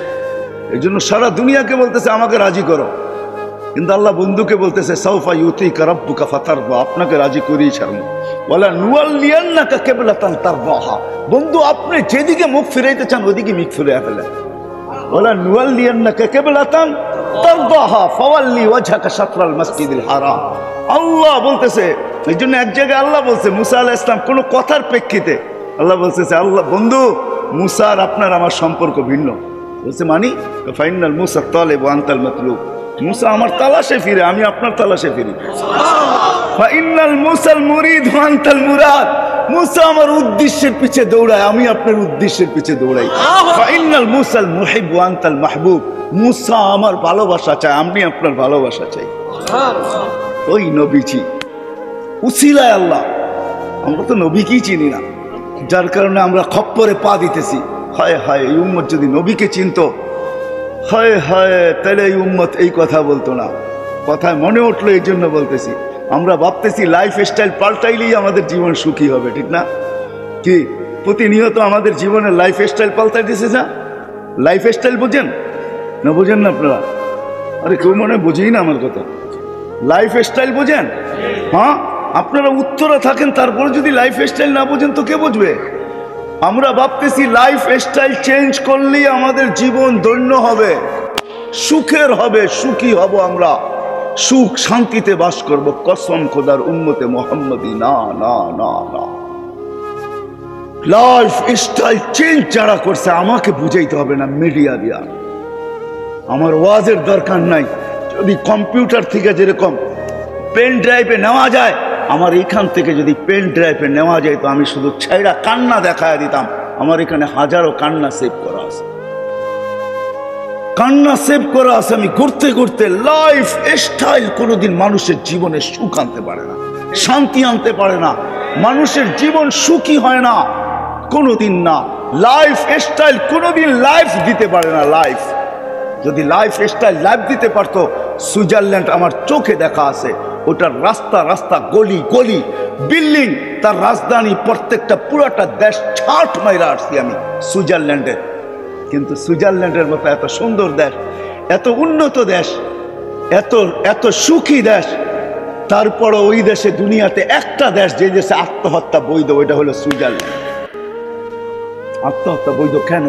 এই জন্য সারা দুনিয়াকে বলতেছে আমাকে রাজি করো, কিন্তু আল্লাহ বন্ধুকে বলতেছে সাউফা ইউতিকা রাব্বুকা ফাতারদা, আপনাকে রাজি করেই ছাড়বো। ওয়ালা নুওয়াল্লিয়ান্নাকা কিবলাতান তারদাহা, বন্ধু আপনি যেদিকে মুখ ফিরাইতে চান ওইদিকে মুখ ফিরিয়ে ফেলেন। ওয়ালা নুওয়াল্লিয়ান্নাকা কিবলাতান তারদাহা ফাওয়াল্লি ওয়াজহাকা শাতরাল মাসজিদিল হারাম। আল্লাহ বলতেছে, এই জন্য এক জায়গায় আল্লাহ বলছে মুসা আলাইহিস সালাম কোন কথার প্রেক্ষিতে আল্লাহ বলতেছে, আল্লাহ বন্ধু মুসা আর আপনার আমার সম্পর্ক ভিন্ন। বলছে মানি? ফাইনাল মুসা তালিব ওয়া আনতাল মাতলুব, মুসা আমার তালাশে ফিরে, আমি আপনার তালাশে ফিরি। ফাইনাল মুসাল মুরিদ ওয়া আনতাল মুরাদ, মুসা আমার উদ্দেশ্যের পিছে দৌড়ায়, আমি আপনার উদ্দেশ্যের পিছে দৌড়াই। ফাইনাল মুসাল মুহিব ওয়া আনতাল মাহবুব, মুসা আমার ভালোবাসা চায়, আমি আপনার ভালোবাসা চাই। ওই নবীজি উসিলায় আল্লাহ, আমরা তো নবীকেই চিনি না, যার কারণে আমরা খপ্পরে পা দিতেছি। হায় হায়, এই উম্মত যদি নবীকে চিনতো, হায় হায়, তাহলে এই উম্মত এই কথা বলতো না। কথায় মনে উঠলো, এই জন্য বলতেছি। আমরা ভাবতেছি লাইফ স্টাইল পাল্টাইলেই আমাদের জীবন সুখী হবে, ঠিক না? কি প্রতিনিয়ত আমাদের জীবনের লাইফ স্টাইল পাল্টাইতেছে না? লাইফ স্টাইল বোঝেন না? বোঝেন না আপনারা? আরে কেউ মনে বুঝেই না আমার কথা। লাইফ স্টাইল বোঝেন? হ্যাঁ, আপনারা উত্তরে থাকেন, তারপরে যদি লাইফ স্টাইল না বোঝেন তো কে বুঝবে? আমরা ভাবতেছি লাইফ স্টাইল চেঞ্জ করলেই আমাদের জীবন ধন্য হবে, সুখের হবে, সুখী হব আমরা, সুখ শান্তিতে বাস করব। কসম খোদার উম্মতে মুহাম্মদী, না না না না। লাইফ স্টাইল চেঞ্জ যারা করছে আমাকে বুঝাইতে হবে না মিডিয়া দিয়া, আমার ওয়াজের দরকার নাই। যদি কম্পিউটার থেকে যেরকম পেন ড্রাইভে নেওয়া যায়, আমার এখান থেকে যদি পেন ড্রাইভে নেওয়া যায় তো আমি শুধু ছেঁড়া কান্না দেখায় দিতাম। আমার এখানে হাজারো কান্না সেভ করা আছে, কান্না সেভ করা আছে। আমি ঘুরতে ঘুরতে লাইফ স্টাইল কোনোদিন মানুষের জীবনে সুখ আনতে পারে না, শান্তি আনতে পারে না, মানুষের জীবন সুখী হয় না কোনোদিন না। লাইফ স্টাইল কোনোদিন লাইফ দিতে পারে না। লাইফ যদি লাইফ স্টাইল লাইফ দিতে পারতো, সুইজারল্যান্ড আমার চোখে দেখা আছে, ওটার রাস্তা রাস্তা গলি গলি বিল্ডিং, তার রাজধানী, প্রত্যেকটা পুরাটা দেশ ছাট মাইরা আসছি আমি সুইজারল্যান্ডে। কিন্তু সুইজারল্যান্ডের মতো এত সুন্দর দেশ, এত উন্নত দেশ, এত এত সুখী দেশ, তারপরও ওই দেশে দুনিয়াতে একটা দেশ যে দেশে আত্মহত্যা বৈধ, ওইটা হলো সুইজারল্যান্ড। আত্মহত্যা বৈধ কেন?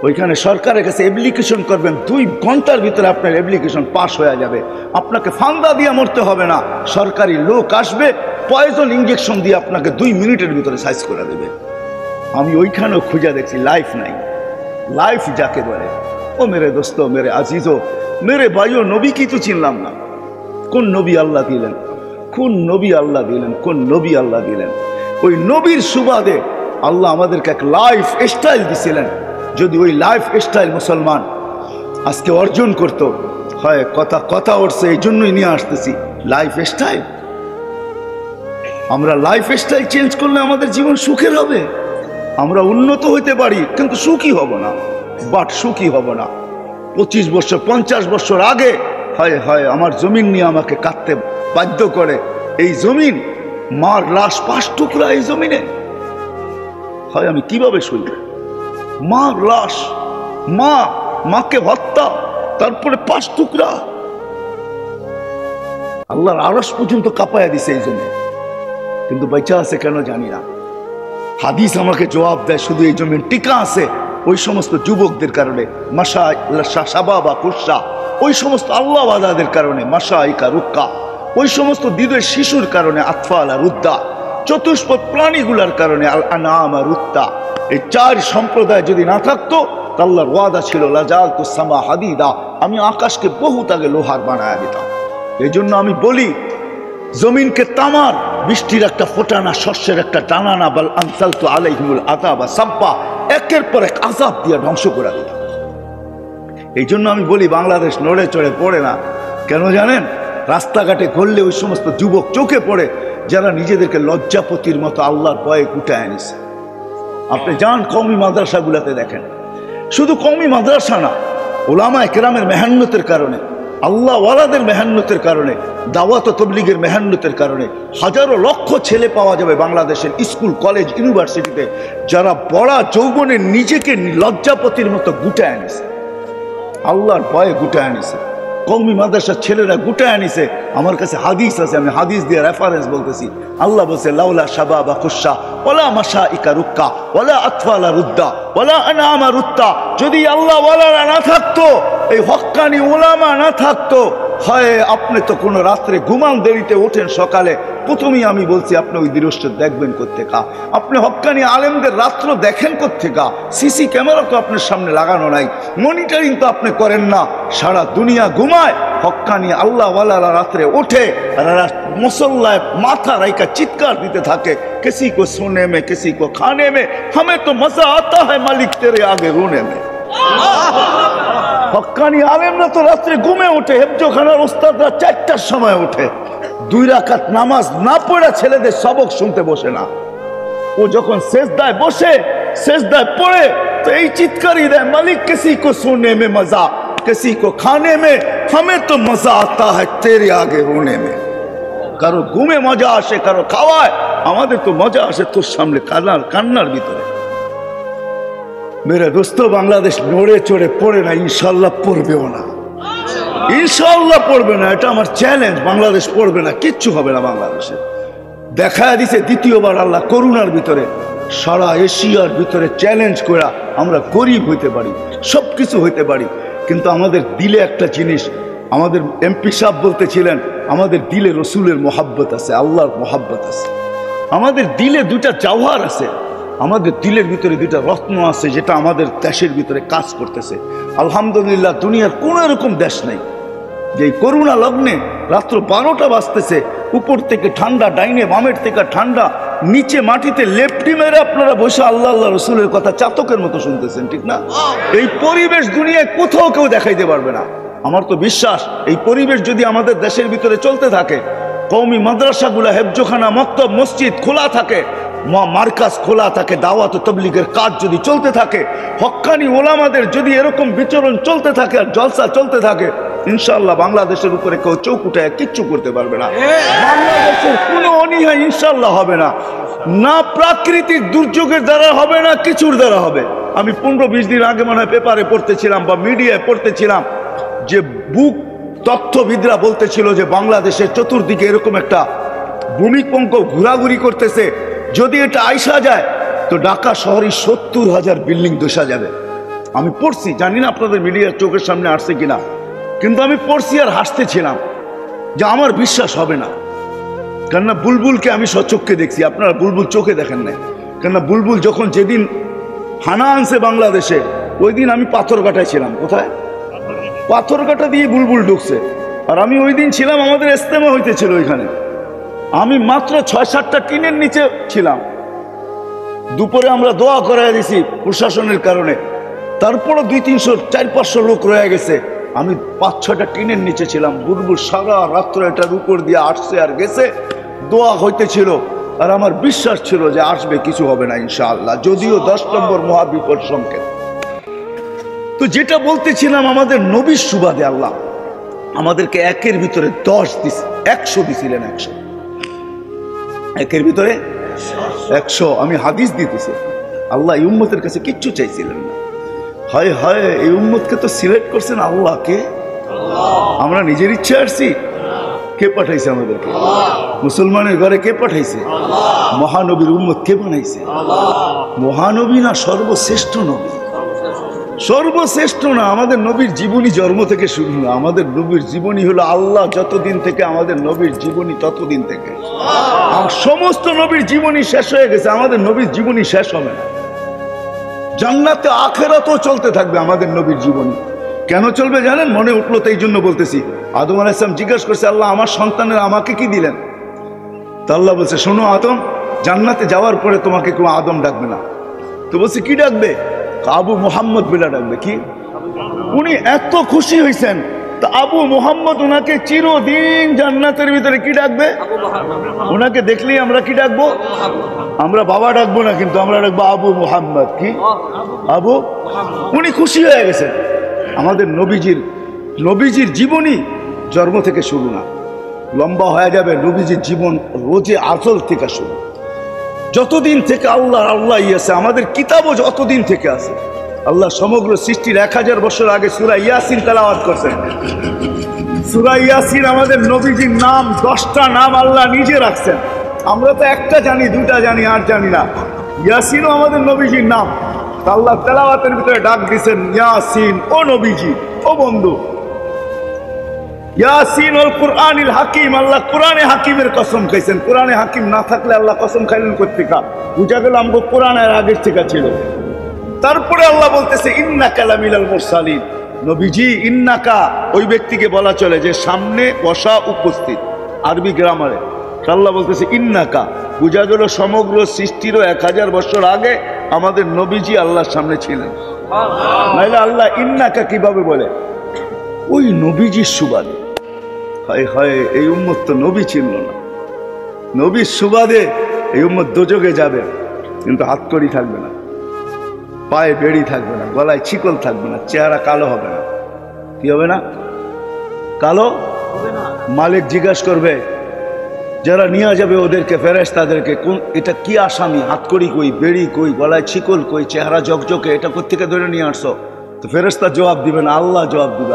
ওইখানে সরকারের কাছে অ্যাপ্লিকেশন করবেন, 2 ঘন্টার ভিতরে আপনার অ্যাপ্লিকেশন পাস হয়ে যাবে। আপনাকে ফান্দা দিয়ে মরতে হবে না, সরকারি লোক আসবে, পয়জন ইঞ্জেকশন দিয়ে আপনাকে 2 মিনিটের ভিতরে সাইজ করে দেবে। আমি ওইখানেও খুঁজে দেখছি লাইফ নাই। লাইফ যাকে বলে, ও মেরে দোস্ত, মেরে আজিজো, মেরে ভাইও, নবী কি তো চিনলাম না। কোন নবী আল্লাহ দিলেন, কোন নবী আল্লাহ দিলেন, কোন নবী আল্লাহ দিলেন। ওই নবীর সুবাদে আল্লাহ আমাদেরকে এক লাইফ স্টাইল দিছিলেন। যদি ওই লাইফ স্টাইল মুসলমান আজকে অর্জন করত, হয় কথা কথা উঠছে, এই জন্যই নিয়ে আসতেছি লাইফ স্টাইল। আমরা লাইফ স্টাইল চেঞ্জ করলে আমাদের জীবন সুখের হবে। আমরা উন্নত হইতে পারি কিন্তু সুখী হব না, সুখী হব না। 25 বছর 50 বছর আগে হয় হয় আমার জমিন নিয়ে আমাকে কাটতে বাধ্য করে। এই জমিন মার লাশ 5 টুকরা এই জমিনে, হয় আমি কিভাবে শুনব? মার লাশ, মাকে হত্যা, তারপরে 5 টুকরা। আল্লাহর আরশ পর্যন্ত কাঁপায়া দিছে এই জমিন, কিন্তু বেঁচে আছে কেন জানি না। হাদিস আমাকে জবাব দেয় শুধু এই জমিন টিকা আছে ওই সমস্ত যুবকদের কারণে, ওই সমস্ত আল্লাহওয়ালাদের কারণে, মাশাইকা রুক্কা, ওই সমস্ত দিদের শিশুর কারণে, আতফালা রুদ্দা, চতুষ্পদ প্রাণীগুলার কারণে, আল আনামা রুত্তা। এই 4 সম্প্রদায় যদি না থাকতো, আল্লাহর ওয়াদা ছিল লাজালতু সামা হাদিদা, আমি আকাশকে বহুত আগে লোহার বানায় দিতাম। এই জন্য আমি বলি জমিনকে তামার, বৃষ্টির একটা ফোঁটা না, শস্যের একটা টানা না, বাল আনসালতু আলাইহিমুল আযাবা সাব্বা, একের পর এক আযাব দিয়ে ধ্বংস করে দিতাম। এই জন্য আমি বলি বাংলাদেশ নড়ে চড়ে পড়ে না। কেন জানেন? রাস্তাঘাটে ঘুরলে ওই সমস্ত যুবক চোখে পড়ে যারা নিজেদেরকে লজ্জাপতির মতো আল্লাহর ভয়ে গুটায় এনেছে। আপনি যান কওমি মাদ্রাসাগুলোতে দেখেন, শুধু কওমি মাদ্রাসা না, উলামায়ে কেরামের মেহনতের কারণে, আল্লাহ ওয়ালাদের মেহনতের কারণে, দাওয়াত ও তাবলীগের মেহনতের কারণে হাজারো লক্ষ ছেলে পাওয়া যাবে বাংলাদেশের স্কুল কলেজ ইউনিভার্সিটিতে, যারা পড়া যৌবনে নিজেকে লজ্জাপতির মতো গুটায় এনেছে, আল্লাহর ভয়ে গুটায় এনেছে। কওমি মাদ্রাসার ছেলেরা গুটায় আনিছে। আমার কাছে হাদিস আছে, আমি হাদিস দিয়ে রেফারেন্স বলতেছি। আল্লাহ বলছে লাউলা শাবাবা খুশা ওয়ালা মাশাইকা রুক্কা ওয়ালা আতফালা রুদ্দা ওয়ালা আনামা রুত্তা, যদি আল্লাহ ওয়ালারা না থাকতো, এই হক্কানি উলামা না থাকতো, হয় আপনি তো কোনো রাত্রে ঘুমান দেরিতে ওঠেন, সকালে প্রথমেই আমি বলছি আপনি ওই দৃশ্য দেখবেন কোত্থেকা? আপনি হক্কানি আলেমদের রাত্র দেখেন কোত্থেকা? সিসি ক্যামেরা তো আপনার সামনে লাগানো নাই, মনিটরিং তো আপনি করেন না, সারা দুনিয়া ঘুমায়, হক্কানি আল্লাহওয়ালারা রাত্রে ওঠে আর মুসল্লায় মাথা রাইকা চিৎকার দিতে থাকে, কিসি কো সোনে মে কিসি কো খানে মে, हमें तो मजा आता है मालिक तेरे आगे रोने में। হক্কানি আলেমরা তো রাত্রে ঘুমে ওঠে, হেফজোখানার ওস্তাদরা 4টার সময় ওঠে, 2 রাকাত নামাজ না পড়া ছেলেদের সবক শুনতে বসে না। ও যখন সেজদায় বসে, সেজদায় পড়ে তো এই চিৎকারই দেয়, মালিক কিসি কো সোনে মে মজা কিসি কো খানে মে, हमें तो मजा आता है तेरे आगे रोने में। কারো ঘুমে মজা আসে, কারো খাওয়ায়, আমাদের তো মজা আসে তোর সামনে কান্নার ভিতরে। মেরে দোস্ত, বাংলাদেশ নড়ে চড়ে পড়ে না, ইনশাল্লাহ পড়বেও না, ইনশাল্লাহ পড়বে না, এটা আমার চ্যালেঞ্জ। বাংলাদেশ পড়বে না, কিচ্ছু হবে না বাংলাদেশে। দেখা দিছে দ্বিতীয়বার আল্লাহ করোনার ভিতরে, সারা এশিয়ার ভিতরে চ্যালেঞ্জ করা আমরা গরিব হইতে পারি, সব কিছু হইতে পারি, কিন্তু আমাদের দিলে একটা জিনিস, আমাদের এমপি সাহেব বলতেছিলেন, আমাদের দিলে রসুলের মোহাব্বত আছে, আল্লাহর মোহাব্বত আছে। আমাদের দিলে 2টা জওহার আছে, আমাদের দিলের ভিতরে 2টা রত্ন আছে, যেটা আমাদের দেশের ভিতরে কাজ করতেছে। আলহামদুলিল্লাহ, দুনিয়ার কোন এরকম দেশ নেই যে করোনা লগ্নে রাত্র 12টা বাজতেছে, উপর থেকে ঠান্ডা, ডাইনে বামের থেকে ঠান্ডা, নিচে মাটিতে লেপটি মেরে আপনারা বসে আল্লাহ আল্লাহ রসুলের কথা চাতকের মতো শুনতেছেন, ঠিক না? এই পরিবেশ দুনিয়ায় কোথাও কেউ দেখাইতে পারবে না। আমার তো বিশ্বাস এই পরিবেশ যদি আমাদের দেশের ভিতরে চলতে থাকে, কওমি মাদ্রাসাগুলা, হেফজোখানা, মক্তব, মসজিদ খোলা থাকে, মার্কাজ খোলা থাকে, দাওয়াত ও তাবলীগের কাজ যদি চলতে থাকে, হক্কানি ওলামাদের যদি এরকম বিচরণ চলতে থাকে আর জলসা চলতে থাকে, ইনশাআল্লাহ বাংলাদেশের উপরে কেউ চোখ উঠায় কিচ্ছু করতে পারবে না। বাংলাদেশের কোনো অনীহা ইনশাআল্লাহ হবে না, না প্রাকৃতিক দুর্যোগের দ্বারা হবে, না কিছুর দ্বারা হবে। আমি 15-20 দিন আগে মনে হয় পেপারে পড়তেছিলাম বা মিডিয়ায় পড়তেছিলাম যে বুক তথ্যবিদরা বলতেছিল যে বাংলাদেশের চতুর্দিকে এরকম একটা ভূমিকম্প ঘোরাঘুরি করতেছে, যদি এটা আইসা যায় তো ঢাকা শহরে 70,000 বিল্ডিং ধসা যাবে। আমি পড়ছি, জানি না আপনাদের মিডিয়ার চোখের সামনে আসছে কিনা, কিন্তু আমি পড়ছি আর হাসতেছিলাম যে আমার বিশ্বাস হবে না। কেননা বুলবুলকে আমি সচক্ষে দেখছি, আপনারা বুলবুল চোখে দেখেন নাই। কেননা বুলবুল যখন যেদিন হানা আনছে বাংলাদেশে, ওই দিন আমি পাথরঘাটায় ছিলাম। কোথায়? পাথরঘাটা দিয়ে বুলবুল ঢুকছে, আর আমি ওই দিন ছিলাম, আমাদের ইজতেমা হইতেছিল ওইখানে। আমি মাত্র 6-7টা টিনের নিচে ছিলাম। দুপুরে আমরা দোয়া করাই দিছি প্রশাসনের কারণে, তারপরও 200-300 400-500 লোক রয়ে গেছে। আমি 5-6টা টিনের নিচে ছিলাম। বুলবুল সারা রাত্র এটার উপর দিয়ে আসছে আর গেছে, দোয়া হইতেছিল, আর আমার বিশ্বাস ছিল যে আসবে, কিছু হবে না ইনশাআল্লাহ, যদিও 10 নম্বর মহাবিপদ সংকেত। তো যেটা বলতেছিলাম, আমাদের নবীর সুবাদে আল্লাহ আমাদেরকে একের ভিতরে 10 দিছে, 100 দিছিলেন। 100 একের ভিতরে 100। আমি হাদিস দিতেছি, আল্লাহ এই উম্মতের কাছে কিচ্ছু চাইছিলেন না। হয় হয়, এই উম্মতকে তো সিলেক্ট করছেন আল্লাহ। কে? আমরা নিজের ইচ্ছে আসছি? কে পাঠাইছে আমাদেরকে? মুসলমানের ঘরে কে পাঠাইছে? মহানবীর উম্মত কে বানাইছে? মহানবী না সর্বশ্রেষ্ঠ নবী? সর্বশ্রেষ্ঠ না, আমাদের নবীর জীবনী জন্ম থেকে শুরু না। আমাদের নবীর জীবনী হলো আল্লাহ যতদিন থেকে আমাদের নবীর জীবনী ততদিন থেকে। আর সমস্ত নবীর জীবনী শেষ হয়ে গেছে, আমাদের নবীর জীবনী শেষ হবে না। জান্নাতে আখিরাতেও চলতে থাকবে আমাদের নবীর জীবনী। কেন চলবে জানেন? মনে উঠলো তো এই জন্য বলতেছি। আদম আলাইহিস সালাম জিজ্ঞাসা করছে, আল্লাহ আমার সন্তানের আমাকে কি দিলেন? তো আল্লাহ বলছে, শোনো আদম, জান্নাতে যাওয়ার পরে তোমাকে কেউ আদম ডাকবে না। তো বলছে কি ডাকবে? আবু মুহাম্মদ বলে ডাকবে। কি? উনি এত খুশি হয়েছেন, তো আবু মুহাম্মদ ওনাকে চিরদিন জান্নাতের ভিতরে কি ডাকবে? ওনাকে দেখলেই আমরা কি ডাকবো? আমরা বাবা ডাকবো না, কিন্তু আমরা ডাকবো আবু মুহাম্মদ। কি? আবু। উনি খুশি হয়ে গেছেন। আমাদের নবীজির জীবনী জন্ম থেকে শুরু না, লম্বা হয়ে যাবে। নবীজির জীবন রোজে আজল থেকে শুরু, যতদিন থেকে আল্লাহ আছে। আমাদের কিতাবও যতদিন থেকে আছে। আল্লাহ সমগ্র সৃষ্টির 1000 বছর আগে সূরা ইয়াসিন তেলাওয়াত করছেন। সূরা ইয়াসিন আমাদের নবীজির নাম, 10টা নাম আল্লাহ নিজে রাখছেন। আমরা তো একটা জানি, 2টা জানি, আর জানি না। ইয়াসিনও আমাদের নবীজির নাম। আল্লাহ তেলাওয়াতের ভিতরে ডাক দিয়েছেন, ইয়াসিন, ও নবীজি, ও বন্ধু। ইয়াসিন ওয়াল কুরআনিল হাকিম, আল্লাহ কোরআনে হাকিমের কসম খাইছেন। কোরআনে হাকিম না থাকলে আল্লাহ কসম খাইলেন কোত্থেকে? বুঝা গেল আমগো কোরআনের আগের থেকে ছিল। তারপরে আল্লাহ বলতেছে, ইন্নাকা লামিনাল মুরসালিন। নবীজি, ইন্নাকা ওই ব্যক্তিকে বলা চলে যে সামনে বসা, উপস্থিত, আরবি গ্রামারে। আল্লাহ বলতেছে ইন্নাকা, বুঝা গেল সমগ্র সৃষ্টিরও 1000 বছর আগে আমাদের নবীজি আল্লাহর সামনে ছিলেন। নাইলে আল্লাহ ইন্নাকা কিভাবে বলে? ওই নবীজির সুবাদে। হায় হায়, এই উম্মত তো নবী চিনল না। নবীর সুবাদে এই উম্মত দোজগে যাবে, কিন্তু হাতকড়ি থাকবে না, পায়ে বেড়ি থাকবে না, গলায় ছিকল থাকবে না, চেহারা কালো হবে না। কি হবে না? কালো। মালিক জিজ্ঞাসা করবে, যারা নিয়ে যাবে ওদেরকে, ফেরেশতাদেরকে, কোন এটা কি আসামি? হাতকড়ি কই, বেড়ি কই, গলায় ছিকল কই, চেহারা জকজকে, এটা কোত্থেকে ধরে নিয়ে আসছো? তো ফেরেশতা জবাব দিবে না, আল্লাহ জবাব দিবে।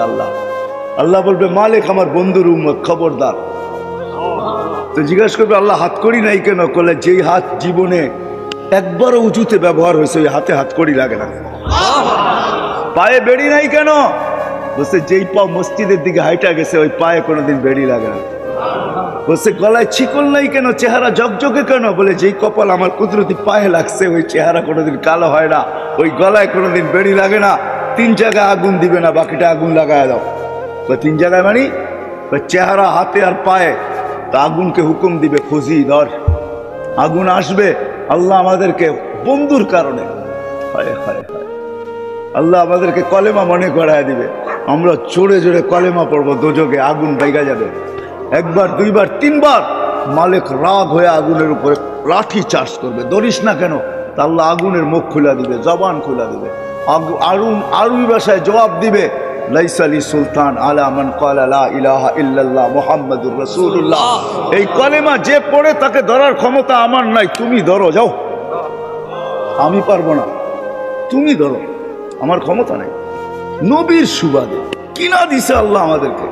আল্লাহ বলবে, মালিক আমার বন্ধুর উম্মত, খবরদার। তো জিজ্ঞাসা করবে, আল্লাহ হাতকড়ি নাই কেন? বলে, যেই হাত জীবনে একবারও উঁচুতে ব্যবহার হয়েছে ওই হাতে হাতকড়ি লাগে না। পায়ে বেড়ি নাই কেন? বলছে, যেই পা মসজিদের দিকে হাইটা গেছে ওই পায়ে কোনোদিন বেড়ি লাগে না। বলছে, গলায় ছিকল নাই কেন? চেহারা জকজকে কেন? বলে, যেই কপাল আমার কুদরতি পায়ে লাগছে ওই চেহারা কোনোদিন কালো হয় না, ওই গলায় কোনোদিন বেড়ি লাগে না। 3 জায়গায় আগুন দিবে না, বাকিটা আগুন লাগায় দাও। তো 3 জায়গায় মানে চেহারা, হাতে আর পায়ে। তা আগুনকে হুকুম দিবে, খুঁজি ধর, আগুন আসবে। আল্লাহ আমাদেরকে বন্ধুর কারণে, হায় হায় হায়, আল্লাহ আমাদেরকে কলেমা মনে করায় দিবে। আমরা জোরে জোরে কলেমা পড়বো, দোজগে আগুন বাইগা যাবে। 1 বার 2 বার 3 বার মালিক রাগ হয়ে আগুনের উপরে লাঠি চার্জ করবে, ধরিস না কেন? তা আল্লাহ আগুনের মুখ খুলে দিবে, জবান খুলে দিবে। আরবি ভাষায় জবাব দিবে, লাইসা লি সুলতান আলা মান ক্বালা লা ইলাহা ইল্লাল্লাহ মুহাম্মাদুর রাসূলুল্লাহ। এই কলেমা যে পড়ে তাকে ধরার ক্ষমতা আমার নাই, তুমি ধরো, যাও। আমি পারবো না, তুমি ধরো, আমার ক্ষমতা নাই। নবীর সুবাদে কিনা দিছে আল্লাহ আমাদেরকে,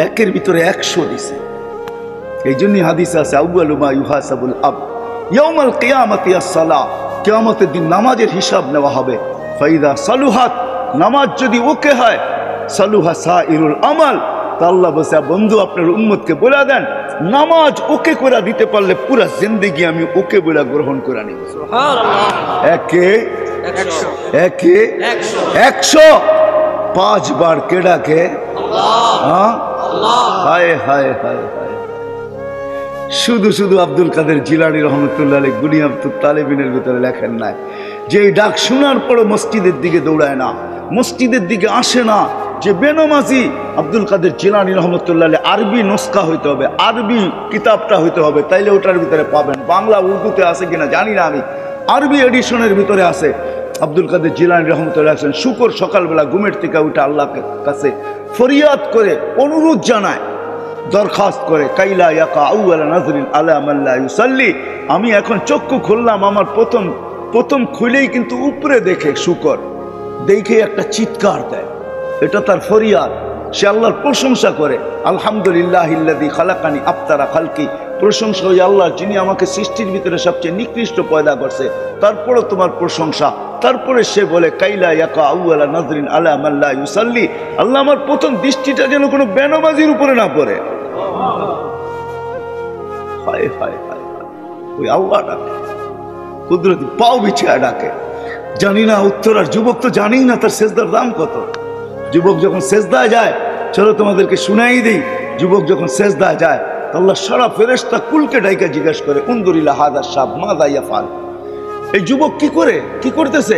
একের ভিতরে 100 দিছে। এই জন্যই হাদিসে আছে, আউয়ালু মা ইউহাসাবুল আব ইয়াউমাল কিয়ামাতি আস-সালাহ। কিয়ামতের দিন নামাজের হিসাব নেওয়া হবে। ফাইদা সালুহাত, নামাজ যদি ওকে হয়, সালুহা সাইরুল আমাল। তা আল্লাহ বলছে, বন্ধু আপনার উম্মতকে বলে দেন, নামাজ ওকে করে দিতে পারলে পুরা জিন্দেগি আমি ওকে বলে গ্রহণ করে নিব। সুবহানাল্লাহ। একে 100 5 বার কে ডাকে? আল্লাহ। হায় হায় হায় হায়। শুধু আব্দুল কাদের জিলানী রহমতুল্লাহ আলাইহি গুনি আব্দুল তালেবিনের ভিতরে লেখেন নাই, যে ডাক শোনার পরও মসজিদের দিকে দৌড়ায় না, মসজিদের দিকে আসে না, যে বেনামাজি আব্দুল কাদের জিলানী রহমতুল্লাহ আরবি নুসখা হইতে হবে, আরবি কিতাবটা হইতে হবে, তাইলে ওটার ভিতরে পাবেন। বাংলা উর্দুতে আছে কিনা জানি না আমি, আরবি এডিশনের ভিতরে আছে। আব্দুল কাদের জিলানী রহমতুল্লাহ আছেন, শুকর সকালবেলা ঘুমের থেকে উঠে আল্লাহর কাছে ফরিয়াদ করে, অনুরোধ জানায়, দরখাস্ত করে, কাইলা ইয়াকা আউয়ালা নাজরিন আলা মান লা ইউসাল্লি। আমি এখন চক্ষু খুললাম, আমার প্রথম খুলেই কিন্তু উপরে দেখে শুকর, দেখে একটা চিৎকার দেয়, এটা তার ফরিয়াদ। সে আল্লাহর প্রশংসা করে, আলহামদুলিল্লাহিল্লাযী খালাকানি আফতারা খালকি, প্রশংসা ওই আল্লাহ যিনি আমাকে সৃষ্টির ভিতরে সবচেয়ে নিকৃষ্ট পয়দা করছে, তারপরে তোমার প্রশংসা। তারপরে সে বলে, কাইলা ইয়াকা আউয়ালা নাজরিন আলা মান লা ইউসাল্লি, আল্লাহ আমার প্রথম দৃষ্টিটা যেন কোনো বেনামাজির উপরে না পড়ে। হায় হায় হায়, ওই আল্লাহ ডাকে, কুদরতি পাও বিছায়া ডাকে। জানি না উত্তরার যুবক তো জানি না তার সেজদার দাম কত। যুবক যখন সেজদায় যায়, চলো তোমাদেরকে শুনাই দিই, যুবক যখন সেজদায় যায়, আল্লাহ সারা ফেরেশতা কুলকে ডাইকা জিজ্ঞেস করে, উনদুরিলা হাদা শাব মাযা ইয়াফআল, এই যুবক কি করতেছে?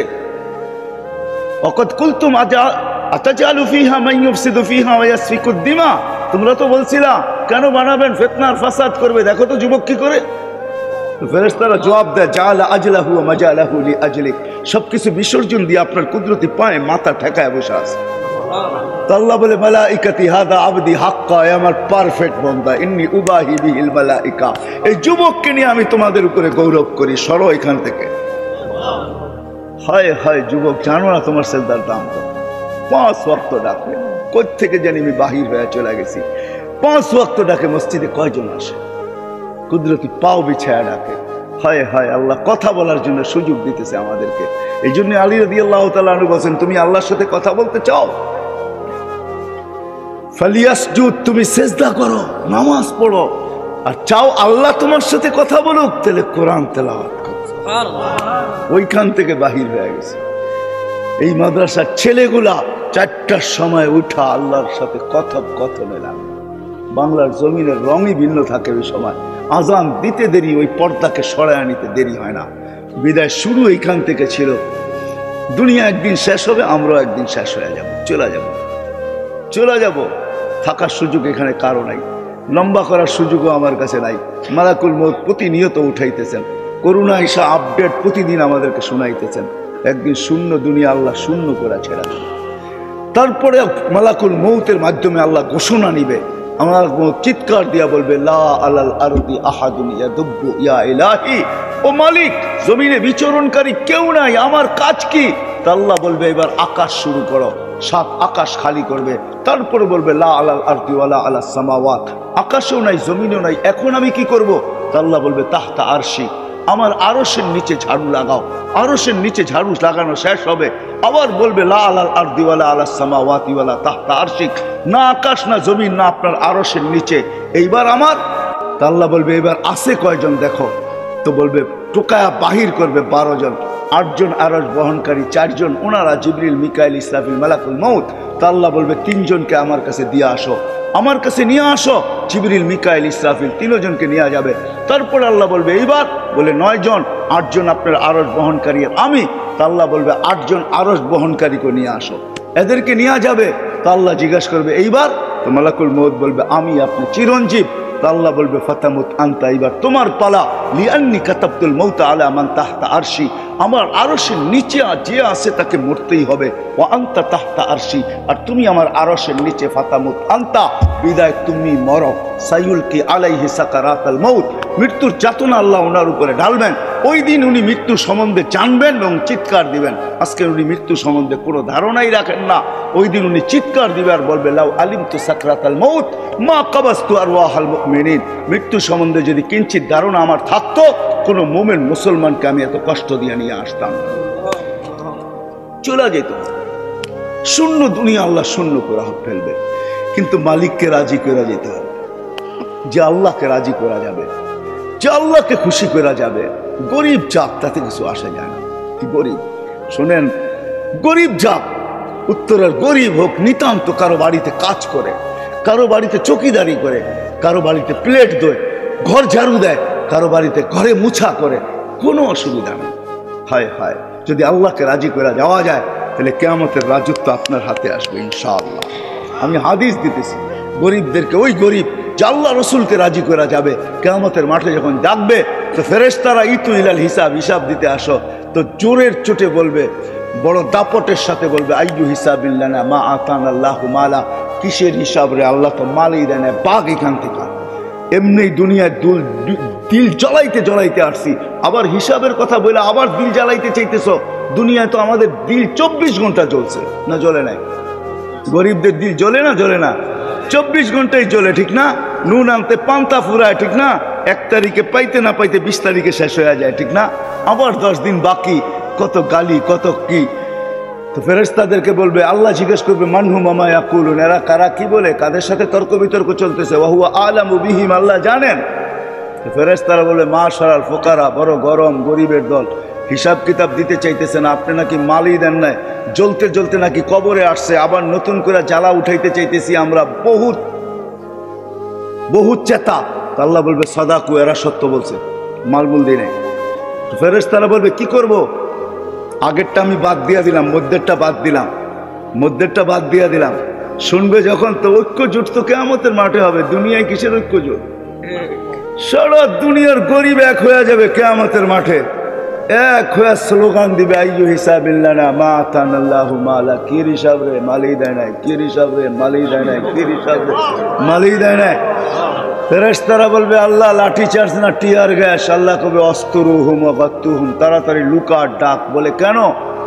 ওয়াকাদ কুলতুম আতাজালু ফিহা মান ইউফসিদু ফিহা ওয়া ইয়াসফিকুদ দিমা, তোমরা তো বলছিলা কেন বানাবেন, ফিতনার ফাসাদ করবে, দেখো তো যুবক কি করে। ফেরেশতারা জবাব দেয়, জাআলা আজলাহু ওয়া মাজালাহু লিআজলিক, সবকিছু বিসর্জন দিয়ে আপনার কুদরতি পায়ে মাথা ঠেকায় বসে আছে। তো আল্লাহ বলে, মালাইকাতি হাদা আবদি হাক্কা, আমার পারফেক্ট বান্দা, ইন্নী উবাহি বিহিল মালাইকা, এই যুবককে নিয়ে আমি তোমাদের উপরে গৌরব করি, সরো এখান থেকে। হায় হায় যুবক, জানো না তোমার সেজদার দাম কত? 5 ওয়াক্ত ডাকে, কই থেকে জানি আমি বাহির হয়ে চলে গেছি। 5 ওয়াক্ত ডাকে, মসজিদে কয়জন আসে? কুদরতি পাও বিছায়া ডাকে। হায় হায়, আল্লাহ কথা বলার জন্য সুযোগ দিতেছে আমাদেরকে। এই জন্য আলী রাদিয়াল্লাহু তাআলা আনহু বলেন, তুমি আল্লাহর সাথে কথা বলতে চাও, ফালিয়াসজুদ, তুমি সেজদা করো, নামাজ পড়ো, আর চাও আল্লাহ তোমার সাথে কথা বলুক, তাহলে কোরআন তেলাওয়াত করো। সুবহানাল্লাহ। ওইখান থেকে বাহির হয়ে গেছে। এই মাদ্রাসার ছেলেগুলা 4টার সময় উঠা আল্লাহর সাথে কথোপকথনে লাগে। বাংলার জমিনের রঙই ভিন্ন থাকে ওই সময়। আজান দিতে দেরি, ওই পর্দাকে সরায় নিতে দেরি হয় না। বিদায় শুরু এইখান থেকে ছিল। দুনিয়া একদিন শেষ হবে, আমরাও একদিন শেষ হয়ে যাব, চলে যাব। থাকার সুযোগ এখানে কারো নাই, লম্বা করার সুযোগও আমার কাছে নাই। মালাকুল মউত প্রতিনিয়ত উঠাইতেছেন, করুণা ঈশা আপডেট প্রতিদিন আমাদেরকে শোনাইতেছেন। একদিন শূন্য দুনিয়া আল্লাহ শূন্য করে ছেড়া দেবে। তারপরে মালাকুল মউতের মাধ্যমে আল্লাহ ঘোষণা নিবে, আমার চিৎকার দিয়া বলবে, লা আলাল আরদি আহাদুন ইয়াদুব্বু ইয়া ইলাহি, ও মালিক, জমিনে বিচরণকারী কেউ নাই, আমার কাজ কি? তা আল্লাহ বলবে, এবার আকাশ শুরু করো। 7 আকাশ খালি করবে। তারপরে বলবে, লা আলাল আরদি ওয়ালা আলাস সামাওয়াত, আকাশেও নাই জমিনেও নাই, এখন আমি কি করব? তা আল্লাহ বলবে, তাহতা আরশি, আমার আরশের নিচে ঝাড়ু লাগাও। আরশের নিচে ঝাড়ু লাগানো শেষ হবে, আবার বলবে, লা আলাল আরদি ওয়ালা আলাস সামাওয়াতি ওয়ালা তাহতা আরশিক, না আকাশ না জমিন না আপনার আরশের নিচে, এইবার আমার। তা আল্লাহ বলবে, এবার আছে কয়জন দেখো। তো বলবে, টোকায়া বাহির করবে 12 জন, 8 জন আরশ বহনকারী, 4 জন ওনারা জিবরিল মিকাইল ইসরাফিল মালাকুল মউত। তা আল্লাহ বলবে, 3 জনকে আমার কাছে দিয়ে আসো, আমার কাছে নিয়ে আসো। জিবরিল মিকাইল ইসরাফিল 3 জনকে নিয়ে যাবে। তারপরে আল্লাহ বলবে, এইবার বলে 9 জন, 8 জন আপনার আরশ বহনকারী আমি। তা আল্লাহ বলবে, 8 জন আরশ বহনকারীকে নিয়ে আসো, এদেরকে নিয়ে যাবে। তা আল্লাহ জিজ্ঞাসা করবে, এইবার? তো মালাকুল মউত বলবে, আমি আপনি চিরঞ্জীব। তা আল্লাহ বলবে, ফাতামুত আনতা, এবার তোমার পালা। লিআন্নি কাতাবতুল মাউতা আলা মান তাহতা আরশি, আমার আরশের নিচে যে আছে তাকে মরতেই হবে। ওয়া আনতা তাহতা আরশি, আর তুমি আমার আরশের নিচে। ফাতামুত আনতা, বিদায় তুমি মরো। সাইউলকি আলাইহি সাকারাতাল মাউত, মৃত্যুর যাতনা আল্লাহ ওনার উপরে ঢালবেন। ওই দিন উনি মৃত্যু সম্বন্ধে জানবেন এবং চিৎকার দিবেন। আজকে উনি মৃত্যু সম্বন্ধে কোনো ধারণাই রাখেন না। ওই দিন উনি চিৎকার দিবে আর বলবে, লাউ আলিমতু সাকরাতাল মাউত মা কাবাস্তু আরওয়াহাল মুমিনিন, মৃত্যু সম্বন্ধে যদি কিঞ্চিত ধারণা আমার থাকতো, কোনো মুমিন মুসলমানকে আমি এত কষ্ট দিয়ে নিয়ে আসতাম, চলে যেত। শূন্য দুনিয়া আল্লাহ শূন্য করে ফেলবে, কিন্তু মালিককে রাজি করা যেতে হবে। যে আল্লাহকে রাজি করা যাবে, যে আল্লাহকে খুশি করা যাবে। গরিব জাত, তাতে কিছু আসা যায় না। কি গরিব? শোনেন, গরিব জাত, উত্তরের গরিব হোক, নিতান্ত কারো বাড়িতে কাজ করে, কারো বাড়িতে চকিদারি করে, কারো বাড়িতে প্লেট দেয়, ঘর ঝাড়ু দেয়, কারো বাড়িতে ঘরে মুছা করে, কোনো অসুবিধা নেই। হায় হায়, যদি আল্লাহকে রাজি করে যাওয়া যায় তাহলে কিয়ামতের রাজত্ব আপনার হাতে আসবে ইনশাআল্লাহ। আমি হাদিস দিতেছি গরিবদেরকে, ওই গরিব যে আল্লাহ রসুলকে রাজি করা যাবে, কিয়ামতের মাঠে যখন ডাকবে তো ফেরেশতারা ইতু ইলাল হিসাব, হিসাব দিতে আসো, তো জোরের চোটে বলবে, বড় দাপটের সাথে বলবে, আইয়ু হিসাবিল্লানা মা আতানাল্লাহু মালা, কিসের হিসাব রে, আল্লাহ তো মালই দেয় না, পাক এখান থেকে। এমনি দুনিয়ায় দিল জ্বলাইতে জ্বলাইতে আসছি, আবার হিসাবের কথা বলে আবার দিল জ্বালাইতে চাইতেছ। দুনিয়ায় তো আমাদের দিল 24 ঘন্টা জ্বলছে, না জ্বলে নাই? গরিবদের দিল জ্বলে না, জ্বলে না? 24 ঘন্টাই জ্বলে, ঠিক না? নুন আনতে পান্তা ফুরায়, ঠিক না? 1 তারিখে পাইতে না পাইতে 20 তারিখে শেষ হয়ে যায়, ঠিক না? আবার 10 দিন বাকি, কত গালি, কত কি। তো ফেরেশতাদেরকে বলবে, আল্লাহ জিজ্ঞেস করবে, মানহু মামা ইয়াকুলুন, এরা কারা কি বলে, কাদের সাথে তর্ক বিতর্ক চলতেছে, ওয়া হুয়া আলামু বিহিম, আল্লাহ জানেন। তো ফেরেশতারা বলবে, মাশারাল ফুকারা, বড় গরম গরিবের দল, হিসাব কিতাব দিতে চাইতেছে না, আপনি নাকি মালই দেন নাই, জ্বলতে জ্বলতে নাকি কবরে আসছে, আবার নতুন করে জ্বালা উঠাইতে চাইতেছি আমরা, বহুত বহুত চেতা। তো আল্লাহ বলবে, সাদাকু, এরা সত্য বলছে, মালমুল দিই নাই। তো ফেরেশতারা বলবে, কি করব? আগেরটা আমি বাদ দিয়া দিলাম, মধ্যেরটা বাদ দিলাম, মধ্যেরটা বাদ দিয়া দিলাম। শুনবে যখন, তো ঐক্য জোট তো কিয়ামতের মাঠে হবে। দুনিয়ায় কিসের ঐক্য জোট? সারা দুনিয়ার গরিব এক হয়ে যাবে কিয়ামতের মাঠে, এক হয়ে স্লোগান দিবে, আইয়ু হিসাবিল্লানা মা আতানাল্লাহু মালা, কি হিসাব রে, মালই দেয় নাই, কি হিসাব রে, মালই দেয় নাই, কি হিসাব রে, মালই দেয় নাই। ফেরেশতারা বলবে, আল্লাহ লাঠি চার্জ না টিয়ার গ্যাস? আল্লাহ কবে, অস্তরুহুম ওয়াগাত্তুহুম, তাড়াতাড়ি লুকা, ডাক। বলে কেন?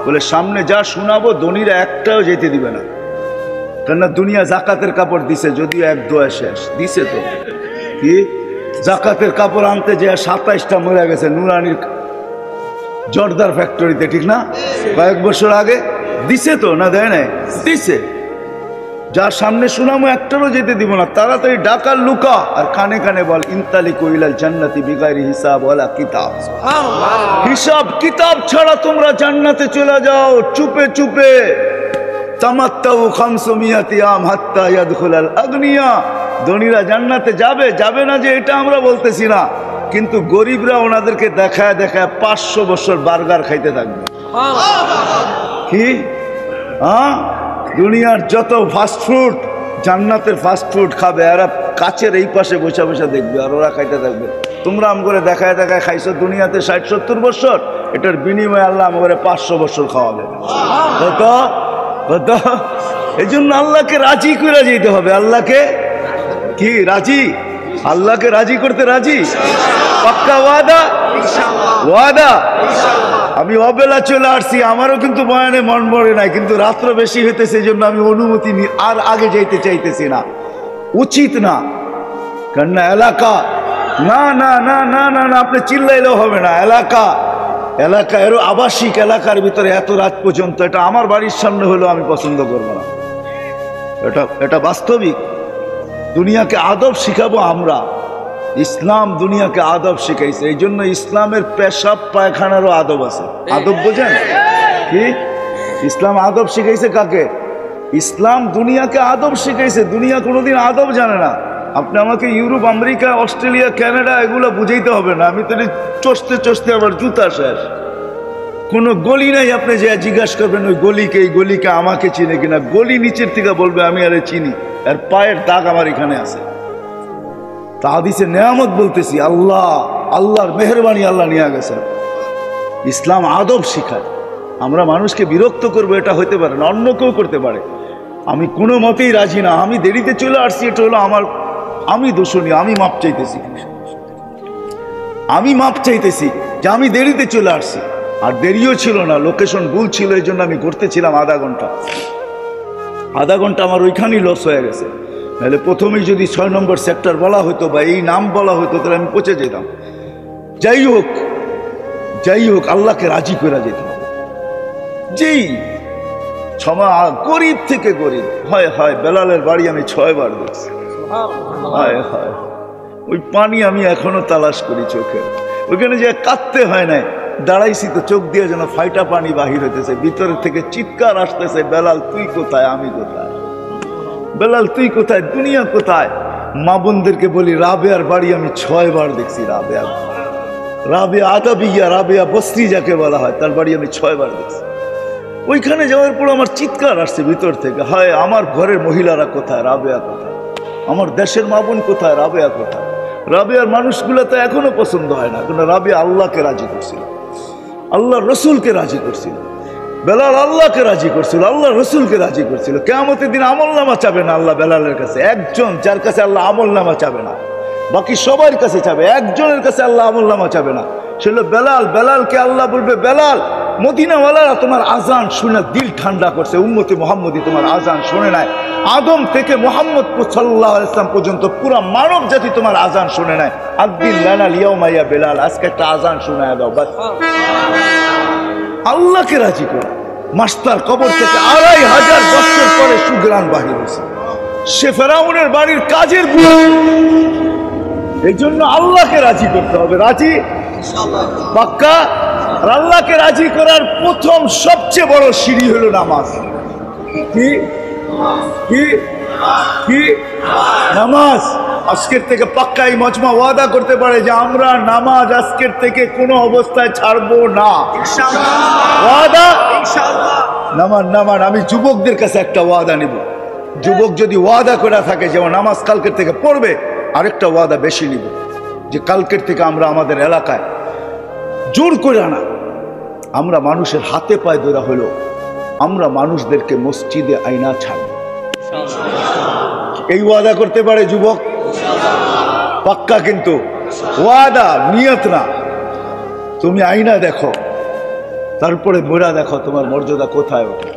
বলে সামনে যা শোনাবো ধনীরা একটাও যেতে দিবে না, কেননা দুনিয়া জাকাতের কাপড় দিছে, যদিও এক দোয়া শেষ দিছে। তো কি জাকাতের কাপড় আনতে যে 27টা মরে গেছে নুরানির জর্দার ফ্যাক্টরিতে, ঠিক না? কয়েক বছর আগে দিছে, তো না দেয় নাই? দিছে। যার সামনে শোনামো একটারও যেতে দিব না, তাড়াতাড়ি ডাকার লুকা, আর কানে কানে বল, ইনতালিকু ইলাল জান্নাতি বিগাইরি হিসাব ওয়ালা কিতাব, হিসাব কিতাব ছাড়া তোমরা জান্নাতে চলে যাও চুপে চুপে। তামাত্তাউ 500 আম হাত্তা ইয়াদখুলাল আগনিয়া, ধনীরা জান্নাতে যাবে, যাবে না যে এটা আমরা বলতেছি না, কিন্তু গরিবরা ওনাদেরকে দেখায় দেখায় 500 বছর বার্গার খাইতে থাকবে। কি? হ্যাঁ, দুনিয়ার যত ফাস্টফুড, জান্নাতের ফাস্টফুড খাবে, এরা কাচের এই পাশে বসে বসে দেখবে, আর ওরা খাইতে থাকবে। তোমরা আম করে দেখায় দেখায় খাইছো দুনিয়াতে 60-70 বছর, এটার বিনিময়ে আল্লাহ আম করে 500 বছর খাওয়াবে। কত কত? এই জন্য আল্লাহকে রাজি করে যেতে হবে। আল্লাহকে কি রাজি? আল্লাহকে রাজি করতে রাজি? পাক্কা ওয়াদা? ওয়াদা? আমি অবেলা চলে আসছি, আমারও কিন্তু বয়ানে মন পড়ে নাই, কিন্তু রাত্র বেশি হইতেছে, এই জন্য আমি অনুমতি নিই, আর আগে যাইতে চাইতেছি না, উচিত না। কেননা এলাকা, না না না না না না, আপনি চিল্লাইলেও হবে না। এলাকা, এলাকা এরও আবাসিক এলাকার ভিতরে এত রাত পর্যন্ত, এটা আমার বাড়ির সামনে হলেও আমি পছন্দ করবো না। এটা বাস্তবিক। দুনিয়াকে আদব শিখাবো আমরা, ইসলাম দুনিয়াকে আদব শিখাইছে। এই জন্য ইসলামের পেশাব পায়খানারও আদব আছে। আদব বোঝেন কি? ইসলাম আদব শিখাইছে কাকে? ইসলাম দুনিয়াকে আদব শিখাইছে। দুনিয়া কোনোদিন আদব জানে না। আপনি আমাকে ইউরোপ, আমেরিকা, অস্ট্রেলিয়া, কানাডা এগুলো বুঝাইতে হবে না। আমি তো চষতে চষতে আবার জুতা শেষ। কোনো গলি নাই, আপনি যে জিজ্ঞাসা করবেন ওই গলিকে, এই গলিকে আমাকে চিনে কিনা। গলি নিচের থেকে বলবে আমি আরে চিনি, আর পায়ের দাগ আমার এখানে আছে। তা হাদিসের নেয়ামত বলতেছি, আল্লাহ, আল্লাহর মেহরবানি, আল্লাহ নিয়ে গেছেন। ইসলাম আদব শিখায়। আমরা মানুষকে বিরক্ত করবো এটা হইতে পারে না, অন্য কেউ করতে পারে। আমি কোনো মতেই রাজি না। আমি দেরিতে চলে আসছি, এটা হলো আমার, আমি দোষণীয়, আমি মাপ চাইতেছি, আমি মাপ চাইতেছি যে আমি দেরিতে চলে আসছি। আর দেরিও ছিল না, লোকেশন ভুল ছিল, এই জন্য আমি ঘুরতেছিলাম আধা ঘন্টা। আধা ঘন্টা আমার ওইখানেই লস হয়ে গেছে। নাহলে প্রথমেই যদি 6 নম্বর সেক্টর বলা হতো বা এই নাম বলা হতো, তাহলে আমি পৌঁছে যেতাম। যাই হোক, যাই হোক, আল্লাহকে রাজি করে যেতে হবে। যেই ক্ষমা, গরিব থেকে গরিব, হয় হয় বেলালের বাড়ি আমি 6 বার দেখছি। হয় হয়, ওই পানি আমি এখনো তালাশ করি চোখে। ওইখানে যে কাঁদতে হয় নাই, দাঁড়াইছি তো চোখ দিয়ে যেন ফাইটা পানি বাহির হইতেছে, ভিতরে থেকে চিৎকার আসতেছে, বেলাল তুই কোথায়, আমি কোথায়, বেলাল তুই কোথায়, দুনিয়া কোথায়। মা বোনদেরকে বলি, রাবেয়ার বাড়ি আমি 6 বার দেখছি। রাবেয়ার রাবিয়া আদাবিয়া, রাবিয়া বস্রি যাকে বলা হয়, তার বাড়ি আমি 6 বার গেছি। ওইখানে যাওয়ার পর আমার চিৎকার আসছে ভিতর থেকে, হায় আমার ঘরের মহিলারা কোথায়, রাবেয়া কোথায়, আমার দেশের মা বোন কোথায়, রাবেয়া কোথায়। রাবেয়ার মানুষগুলো তো এখনো পছন্দ হয় না, কারণ রাবেয়া আল্লাহকে রাজি করছিল, আল্লাহ রসুলকে রাজি করছিল। বেলাল আল্লাহকে রাজি করছিল, আল্লাহ রসুলকে রাজি করছিল। কিয়ামতের দিন আমল নামা চাবে না আল্লাহ বেলালের কাছে, একজন যার কাছে আল্লাহ আমল নামা চাবে না, বাকি সবার কাছে চাবে, একজনের কাছে আল্লাহ আমল নামা চাবে না, সে হলো বেলাল। বেলালকে আল্লাহ বলবে, বেলাল মদিনাওয়ালারা তোমার আজান শুনে দিল ঠান্ডা করছে, উম্মতে মুহাম্মদী তোমার আজান শুনে নাই, আদম থেকে মুহাম্মদ সাল্লাল্লাহু আলাইহি ওয়াসাল্লাম পর্যন্ত পুরা মানব জাতি তোমার আজান শুনে নাই। আদ্দিন লানা লিয়াউমা ইয়া বেলাল, আজকে একটা আজান শোনায় দাও বাস। আল্লাহকে রাজি করে মাস্টার কবর থেকে 2500 বছর পরে সুগ্রাণ বাহির হয়েছে, সে ফেরাউনের বাড়ির কাজের বুয়া। এই জন্য আল্লাহকে রাজি করতে হবে, রাজি পাক্কা। আর আল্লাহকে রাজি করার প্রথম সবচেয়ে বড় সিঁড়ি হলো নামাজ। কি কি কি নামাজ। আজকের থেকে পাক্কা এই মজমা ওয়াদা করতে পারে যে আমরা নামাজ আজকের থেকে কোনো অবস্থায় ছাড়বো না, ওয়াদা। নামান আমি যুবকদের কাছে একটা ওয়াদা নিব, যুবক যদি ওয়াদা করে থাকে যে নামাজ কালকের থেকে পড়বে, আরেকটা ওয়াদা বেশি নিব যে কালকের থেকে আমরা আমাদের এলাকায় জোর করে না, আমরা মানুষের হাতে পায়ে ধরা হলো আমরা মানুষদেরকে মসজিদে আইনা ছাড়ব। এই ওয়াদা করতে পারে যুবক? পাক্কা, কিন্তু ওয়াদা, নিয়ত না। তুমি আইনা দেখো, তারপরে মোরা দেখো তোমার মর্যাদা কোথায় ওঠে।